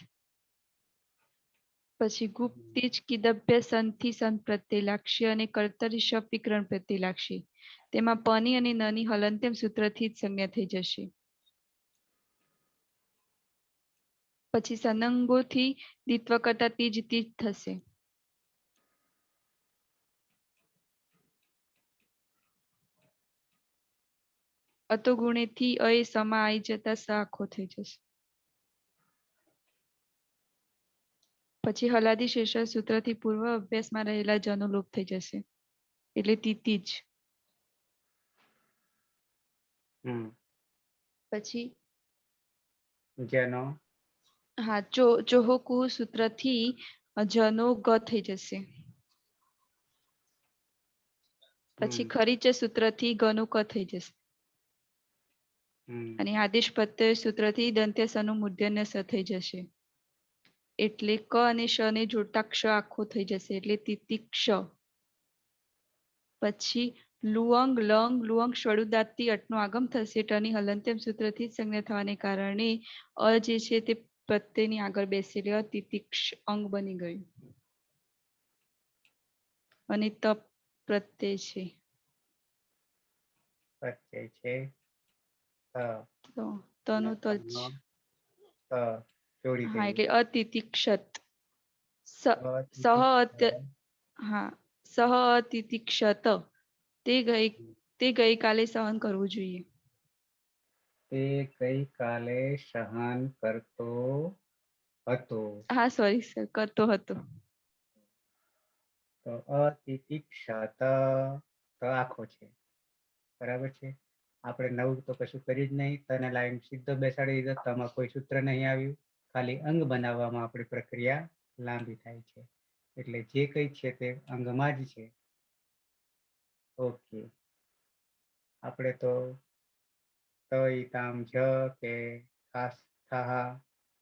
પછી ગુપ્ત તીજ કિદભ્ય સંથી સન પ્રત્યય લાગશે અને કર્તરી શપ વિકરણ પ્રત્યય લાગશે. તેમાં પની અને નની હલંત્યમ સૂત્રથી જ સંજ્ઞા થઈ જશે. પછી સનંગોથી દ્વિત્વ કરતા તીજ તીજ થશે. અતો ગુણેથી અ એ સમા આવી જતા સ આખો થઈ જશે. પછી હલાદી શેષ સૂત્રથી પૂર્વ અભ્યાસમાં રહેલા જનો લોપ થઈ જશે એટલે તીજ. પછી જનો, હા ચોહકુ સૂત્રથી જનો ગ થઈ જશે. પછી ખરીચ સૂત્રથી ગનું ક થઈ જશે. અને આદેશ પ્રત્યય સૂત્રથી દંત્યસનું મૂર્ધન્ય સ થઈ જશે. એટલે ક અને શ ને જોડતા ક્ષ આખો થઈ જશે એટલે તિતિક્ષ. પછી લુઅંગ લંગ લુઅંગ સ્વરૂદાતથી અટનું આગમ થશે. ટની હલંત્યમ સૂત્રથી જ સંજ્ઞા થવાને કારણે અ જે છે તે પ્રત્યયની આગળ બેસેલી અતિતિક્ષ અંગ બની ગયું. અને તપ પ્રત્યય છે. પ્રત્યય છે તો તનું તજ. જોડી હા દઈએ. એટલે અતિતિક્ષત. સહ હા સહ અતિતિક્ષત તે ગઈકાલે સહન કરવું જોઈએ. તે ગઈકાલે સહન કરતો હતો. હા સોરી સર કરતો હતો. તો અતિતિક્ષત તો આખો છે, બરાબર છે. આપણે નવું તો કશું કરી જ નહીં, તને લાઈન સીધો બેસાડી દીધો, તમાં કોઈ સૂત્ર નહીં આવ્યું, ખાલી અંગ બનાવવામાં આપણી પ્રક્રિયા લાંબી થાય છે. એટલે જે કંઈ છે તે અંગમાં જ છે. ઓકે, આપણે તો તઈ તામ જ કે ખાસ થાહા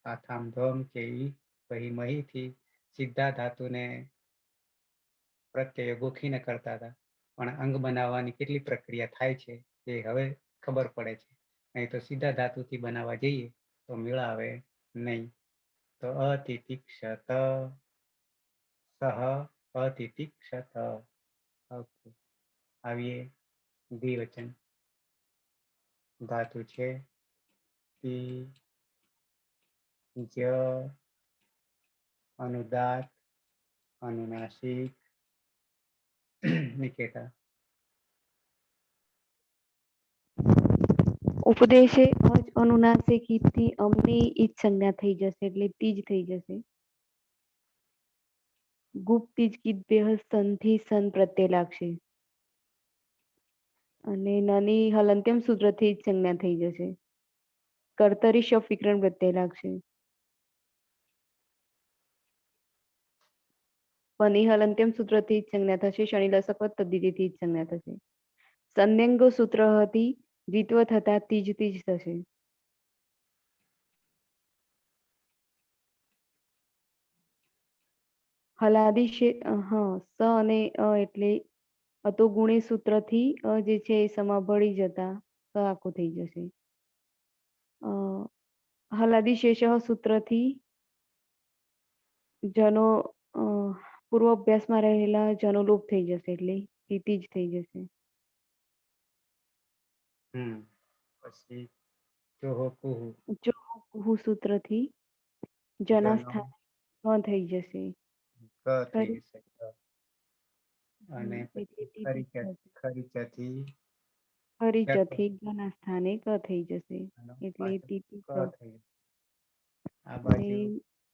આથામ ધોમ કે ઈ વહી મહીથી સીધા ધાતુને પ્રત્યય ગોખીને કરતા હતા, પણ અંગ બનાવવાની કેટલી પ્રક્રિયા થાય છે એ હવે ખબર પડે છે. નહીં તો સીધા ધાતુથી બનાવવા જઈએ તો મેળ આવે નહીં. તો અતિતિક્ષત સહ અતિતિક્ષત. ઓકે, આવીએ દ્વિવચન. ધાતુ છે તી, જ, અનુદાત, અનુનાસિક. નિકેતા. ઉપદેશે અજ અનુનાસિકથી અમની ઈજ સંજ્ઞા થઈ જશે એટલે તીજ થઈ જશે. ગુપ્ત તીજ કિદ્ભ્ય સનથી સન પ્રત્યય લાગશે અને નની હલંત્યમ સૂત્રથી જ સંજ્ઞા થઈ જશે. કર્તરી શપ વિકરણ પ્રત્યય લાગશે. પની હલંત્યમ સૂત્રથી જ સંજ્ઞા થશે. શનિ લસકવત તદ્ધિતિથી જ સંજ્ઞા થશે. સંદ્યંગો સૂત્ર હતી દ્વિત્વ થતા તીજ તીજ થશે. હલાદી સ અને અ એટલે અતો ગુણે સૂત્રથી જે છે એ સમા ભળી જતા આખું થઈ જશે. હલાદિશેષ સૂત્રથી જનો પૂર્વ અભ્યાસમાં રહેલા જનો લોપ થઈ જશે એટલે તીતી જ થઈ જશે. પછી ચોહો કુહુ જો કુહુ સૂત્રથી જના જનો સ્થાન થઈ જશે. ક થઈ જશે ક. અને એટલે પછી તીતી જ થશે. ખરીચથી પરિચથી ગના સ્થાને ક થઈ જશે અને એટલે પાછું તીતી ક ક. થઈ જશે. આ અને બાજુ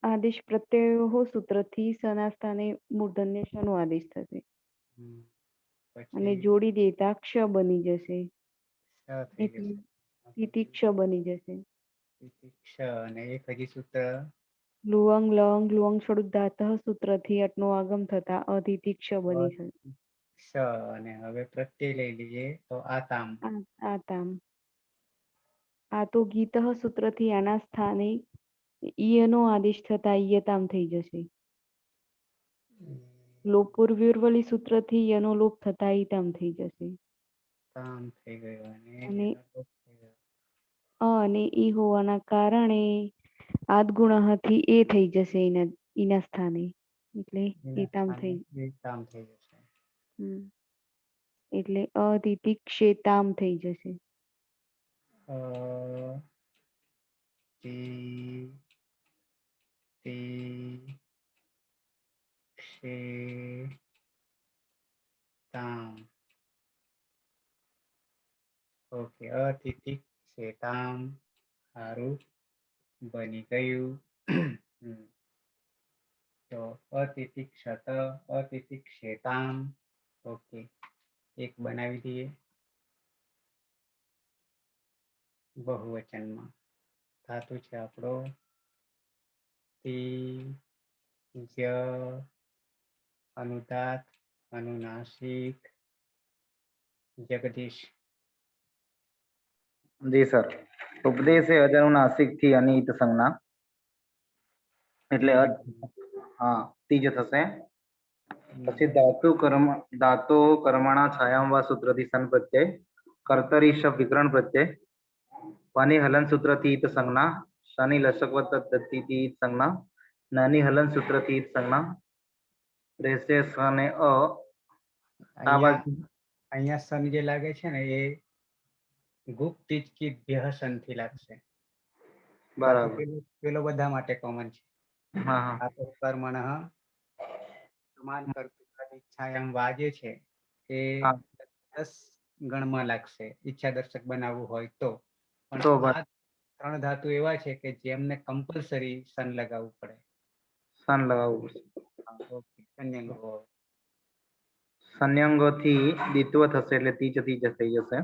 આદેશ પ્રત્યયો સૂત્રથી સના સ્થાને મૂર્ધન્ય શનો આદેશ થશે હમ, અને પછી જોડી દેતા ક્ષ બની જશે શ થઈ એટલે જશે. તિતિક્ષ બની જશે. ક્ષ અને એક હજી સૂત્ર લુઅંગ લંગ લુઅંગ સ્વરૂપ ધાતઃ સૂત્રથી અટનો આગમ થતા અતિતિક્ષ બની જશે. ક્ષ અને હવે પ્રત્યય લઈ લઈએ તો આતામ. આતામ. આ તો ગીત સૂત્રથી આના સ્થાને ઈયનો આદેશ થતા ઈયતામ થઈ જશે. લોપૂર્વ્યુર્વલી સૂત્રથી યનો લોપ થતા ઈતામ થઈ જશે. તામ થઈ ગયો અને અને એનો લોપ થઈ ગયો. અને ઈ હોવાના કારણે આદગુણથી એ થઈ જશે એના સ્થાને એટલે એના એતામ સ્થાને થઈ. એ તામ થઈ જશે. એટલે અતિતિક્ષેતામ થઈ જશે. અ તી તી ક્ષે તામ. ઓકે અતિતિક્ષેતામ સારું બની ગયું. તો અતિતિક્ષત અતિતિક્ષેતામ. ઓકે એક બનાવી દઈએ બહુવચનમાં. ધાતુ છે આપણો તી જ અનુદાત અનુનાસિક જગદીશ. જી સર. ઉપદેશે અજનુનાસિક થી અનિત સંજ્ઞા એટલે હા તીજ થશે. પછી ધાતુ કર્મણા છાયામ વા સૂત્રથી સન પ્રત્યય કર્તરી શબ્દ વિકરણ પ્રત્યય પાની હલન સૂત્રથી ઈત સંજ્ઞા શનિ લસક તદ્ધિતિ સંજ્ઞા નાની હલન સૂત્રથી ઈત સંજ્ઞા રહેશે સ અને અ આ અહીંયા બાજુ અહીંયા સન જે લાગે છે ને એ ગુપ્ત ભ્યહસન થી લાગશે. બાકી બરાબર. પેલો બધા માટે કોમન છે. હા હા આ તો કર્મણ સમાન કર્તૃત્વની ઈચ્છાયામ વાજે છે એ હા 10 ગણમાં લાગશે ઈચ્છા દર્શક બનાવવું હોય તો. પણ તો આ 3 ધાતુ એવા છે કે જેમને કમ્પલસરી સન લગાવવું પડે. સન લગાવવું પડશે. ઓકે સંયંગો સંયંગોથી દ્વિત્વ થશે એટલે તીજ તીજ થઈ જશે.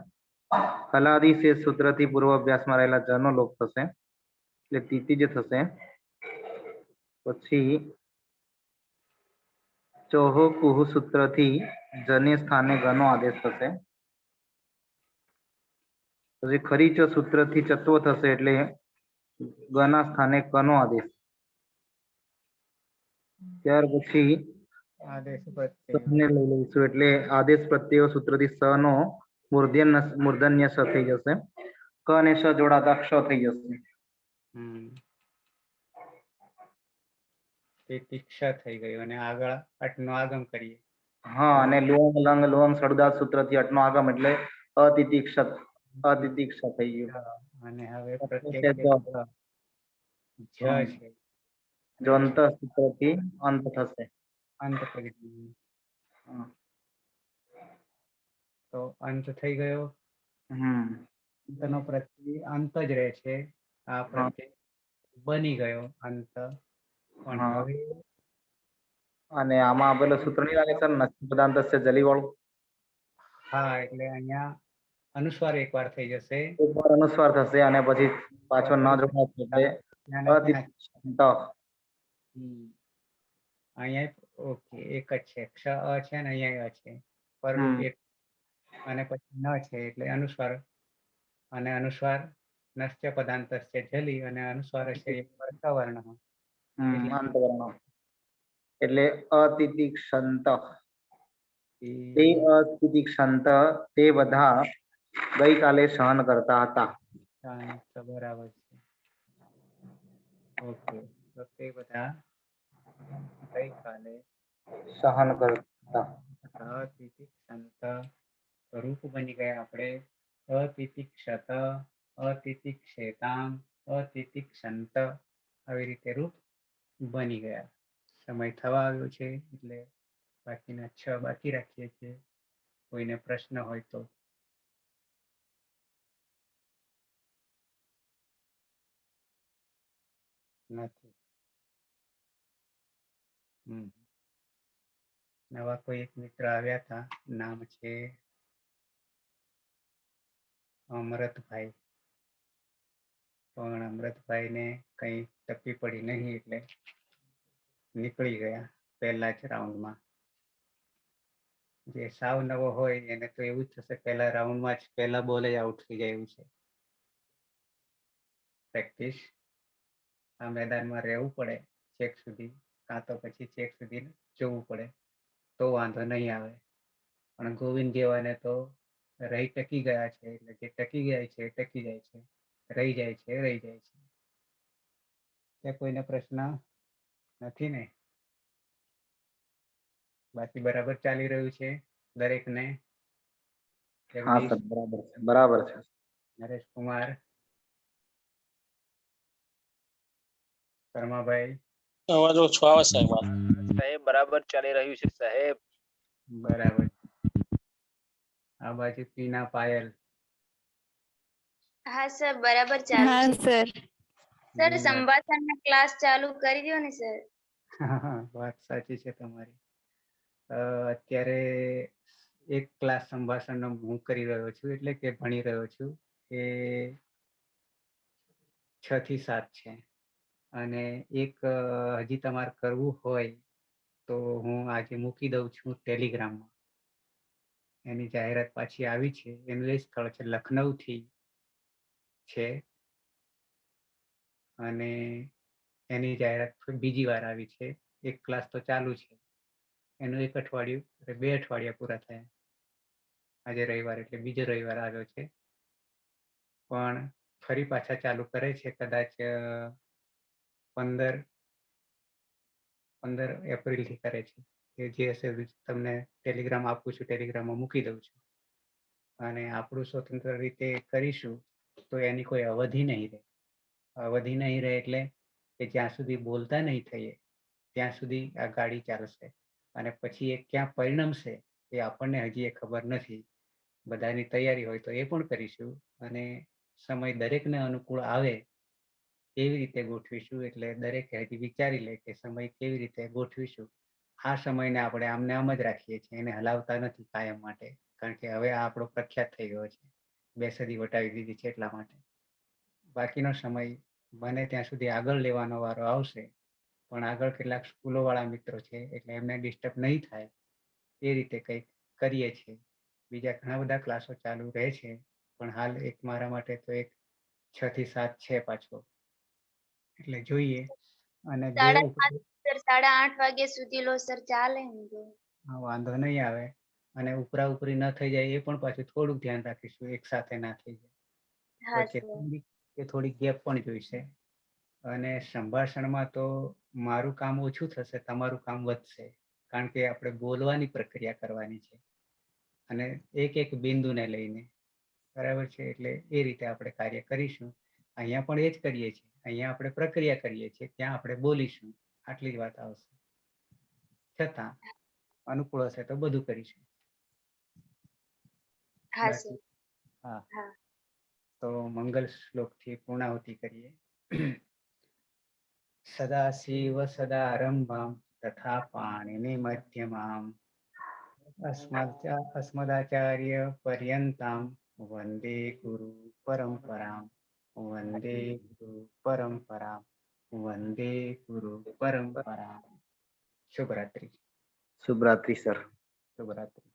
હલાદી શેષ સૂત્રથી પૂર્વ અભ્યાસમાં રહેલા જનો લોપ થશે એટલે તીતી જ થશે. પછી ચોહો કુહુ સૂત્રથી જને સ્થાને ગનો આદેશ થશે. પછી ખરીચ સૂત્રથી ચત્વ થશે એટલે ગના સ્થાને કનો આદેશ. ત્યાર પછી આદેશ પ્રત્યય સને લઈ લઈશું એટલે આદેશ પ્રત્યય સૂત્રથી સ નો મૂર્ધન્ય સ થઈ જશે. ક અને શ જોડાતા ક્ષ થઈ જશે. તે તીક્ષા થઈ ગયું અને આગળ અટનો આગમ કરીએ. હા અને લુઅંગ લંગ લુઅંગ સડદાત સૂત્રથી અટનો આગમ એટલે અતિતિક્ષત અતિતિક્ષ થઈ ગયું. અને હવે પ્રત્યેક જ છે જોંત સૂત્રથી અંત થશે. અંત કરી દઈએ. તો અંત થઈ ગયો. અંતનો પ્રત્યય અંત જ રહે છે. આ પ્રત્યય બની ગયો અંત. પણ હા હવે અને આમાં આપેલું સૂત્ર નહીં લાગે સર નસ્ય પદાર્થ જલી વાળું. હા એટલે અહીંયા અનુસ્વાર એકવાર થઈ જશે. એકવાર અનુસ્વાર થશે અને પછી પાછો ન જોડાય એટલે અતિતિક્ષત. અહીંયા ઓકે એક જ છે ક્ષ અ છે ને અહીંયા અ છે પરલું એક અને પછી ન છે એટલે અનુસ્વાર અને અનુસ્વાર નસ્ય પદાંતસ્ય જલી અને અનુસ્વાર છે વર્ણ અંતવર્ણ એટલે અતિતિક્ષંત તે અતિતિક્ષંત તે બધા ગઈકાલે સહન કરતા હતા. શાંત બરાબર છે. ઓકે, તો તે બધા ગઈકાલે સહન કરતા. અતિતિક્ષંત રૂપ બની ગયા આપણે અતિતિક્ષત, અતિતિક્ષેતામ, અતિતિક્ષંત, આવી રીતે રૂપ બની ગયા. સમય થવા આવ્યો છે એટલે બાકીના 6 બાકી રાખીએ છીએ. કોઈને પ્રશ્ન હોય તો. નથી. નવા કોઈ એક મિત્ર આવ્યા હતા, નામ છે અમરતભાઈ, પણ અમરતભાઈને કઈ તકલીફ પડી નહીં એટલે નીકળી ગયા પહેલા જ રાઉન્ડમાં. જે સાવ નવો હોય એને તો એવું જ થશે, પહેલા રાઉન્ડમાં જ પહેલા બોલે જ આઉટ થઈ જાય એવું છે. પ્રેક્ટિસ આ મેદાનમાં રહેવું પડે ચેક સુધી, કાં તો પછી ચેક સુધી જવું પડે તો વાંધો નહીં આવે. પણ ગોવિંદ જેવાને તો રહી ટકી ગયા છે એટલે જે ટકી જાય છે ટકી જાય છે, રહી જાય છે રહી જાય છે. ત્યાં કોઈને પ્રશ્ન નથી ને? બાકી બરાબર ચાલી રહ્યું છે દરેકને? હા સર, બરાબર છે, બરાબર છે. નરેશ કુમાર, કર્માભાઈ, અવાજ ઓછો આવે સાહેબ. સાહેબ બરાબર ચાલી રહ્યું છે સાહેબ. બરાબર. આ બાજુ પીના પાયલ, હા સર, બરાબર ચાલુ હા છે. સર. સર, જી, સંભાષણના ક્લાસ ચાલુ કરી દો ને સર. વાત સાચી છે તમારી. અત્યારે એક ક્લાસ સંભાષણનો હું કરી રહ્યો છું, એટલે કે ભણી રહ્યો છું. એ 6 થી 7 છે. અને એક હજી તમારે કરવું હોય તો હું આજે મૂકી દઉં છું ટેલિગ્રામમાં. એની જાહેરાત પાછી આવી છે. એનું એ સ્થળ છે લખનૌથી છે, અને એની જાહેરાત બીજી વાર આવી છે. એક ક્લાસ તો ચાલુ છે, એનું 1 અઠવાડિયું, 2 અઠવાડિયા પૂરા થયા. આજે રવિવાર એટલે બીજો રવિવાર આવ્યો છે. પણ ફરી પાછા ચાલુ કરે છે, કદાચ 15 એપ્રિલથી કરે છે. એ જે હશે તમને ટેલિગ્રામ આપું છું, ટેલિગ્રામમાં મૂકી દઉં છું. અને આપણું સ્વતંત્ર રીતે કરીશું તો એની કોઈ અવધિ નહીં રહે. અવધિ નહીં રહે એટલે કે જ્યાં સુધી બોલતા નહીં થઈએ ત્યાં સુધી આ ગાડી ચાલશે. અને પછી એ ક્યાં પરિણમશે એ આપણને હજી એ ખબર નથી. બધાની તૈયારી હોય તો એ પણ કરીશું, અને સમય દરેકને અનુકૂળ આવે એવી રીતે ગોઠવીશું. એટલે દરેકે હજી વિચારી લે કે સમય કેવી રીતે ગોઠવીશું. આ સમયને આપણે આમને આમ જ રાખીએ છીએ, એને હલાવતા નથી કાયમ માટે, કારણ કે હવે આ આપણો પ્રખ્યાત થઈ ગયો છે. 2 સદી વટાવી દીધી છે એટલા માટે. બાકીનો સમય બને ત્યાં સુધી આગળ લેવાનો વારો આવશે, પણ આગળ કેટલાક સ્કૂલોવાળા મિત્રો છે એટલે એમને ડિસ્ટર્બ નહીં થાય એ રીતે કંઈક કરીએ છીએ. બીજા ઘણા બધા ક્લાસો ચાલુ રહે છે, પણ હાલ એક મારા માટે તો એક 6 થી 7 છે પાછો. એટલે જોઈએ. અને બે 7:30 સર, 8:30 વાગ્યા સુધી લો સર, ચાલે ને તો? વાંધો નહીં આવે. અને ઉપરા ઉપરી ન થઈ જાય એ પણ પાછું થોડુંક ધ્યાન રાખીશું, એક સાથે ના થઈ જાય. હા વચ્ચે સર. થોડી ગેપ પણ જોઈશે. અને સંભાષણમાં તો મારું કામ ઓછું થશે, તમારું કામ વધશે, કારણ કે આપણે બોલવાની પ્રક્રિયા કરવાની છે, અને એક એક બિંદુને લઈને. બરાબર છે? એટલે એ રીતે આપણે કાર્ય કરીશું. અહીંયા પણ એ જ કરીએ છીએ. અહીંયા આપણે પ્રક્રિયા કરીએ છીએ, ત્યાં આપણે બોલીશું. આટલી જ વાત આવશે. છતાં અનુકૂળ હશે તો બધું કરીશું. હા સર. હા, હા. તો મંગલ શ્લોકથી પૂર્ણાહુતિ કરીએ. સદાશિવ સદારંભામ તથા પાણિની મધ્યમામ અસ્મદાચાર્ય પર્યંતામ વંદે ગુરુ પરંપરામ. વંદે ગુરુ પરંપરામ. વંદે ગુરુ પરંપરામ. શુભરાત્રિ. શુભરાત્રી સર. શુભરાત્રિ.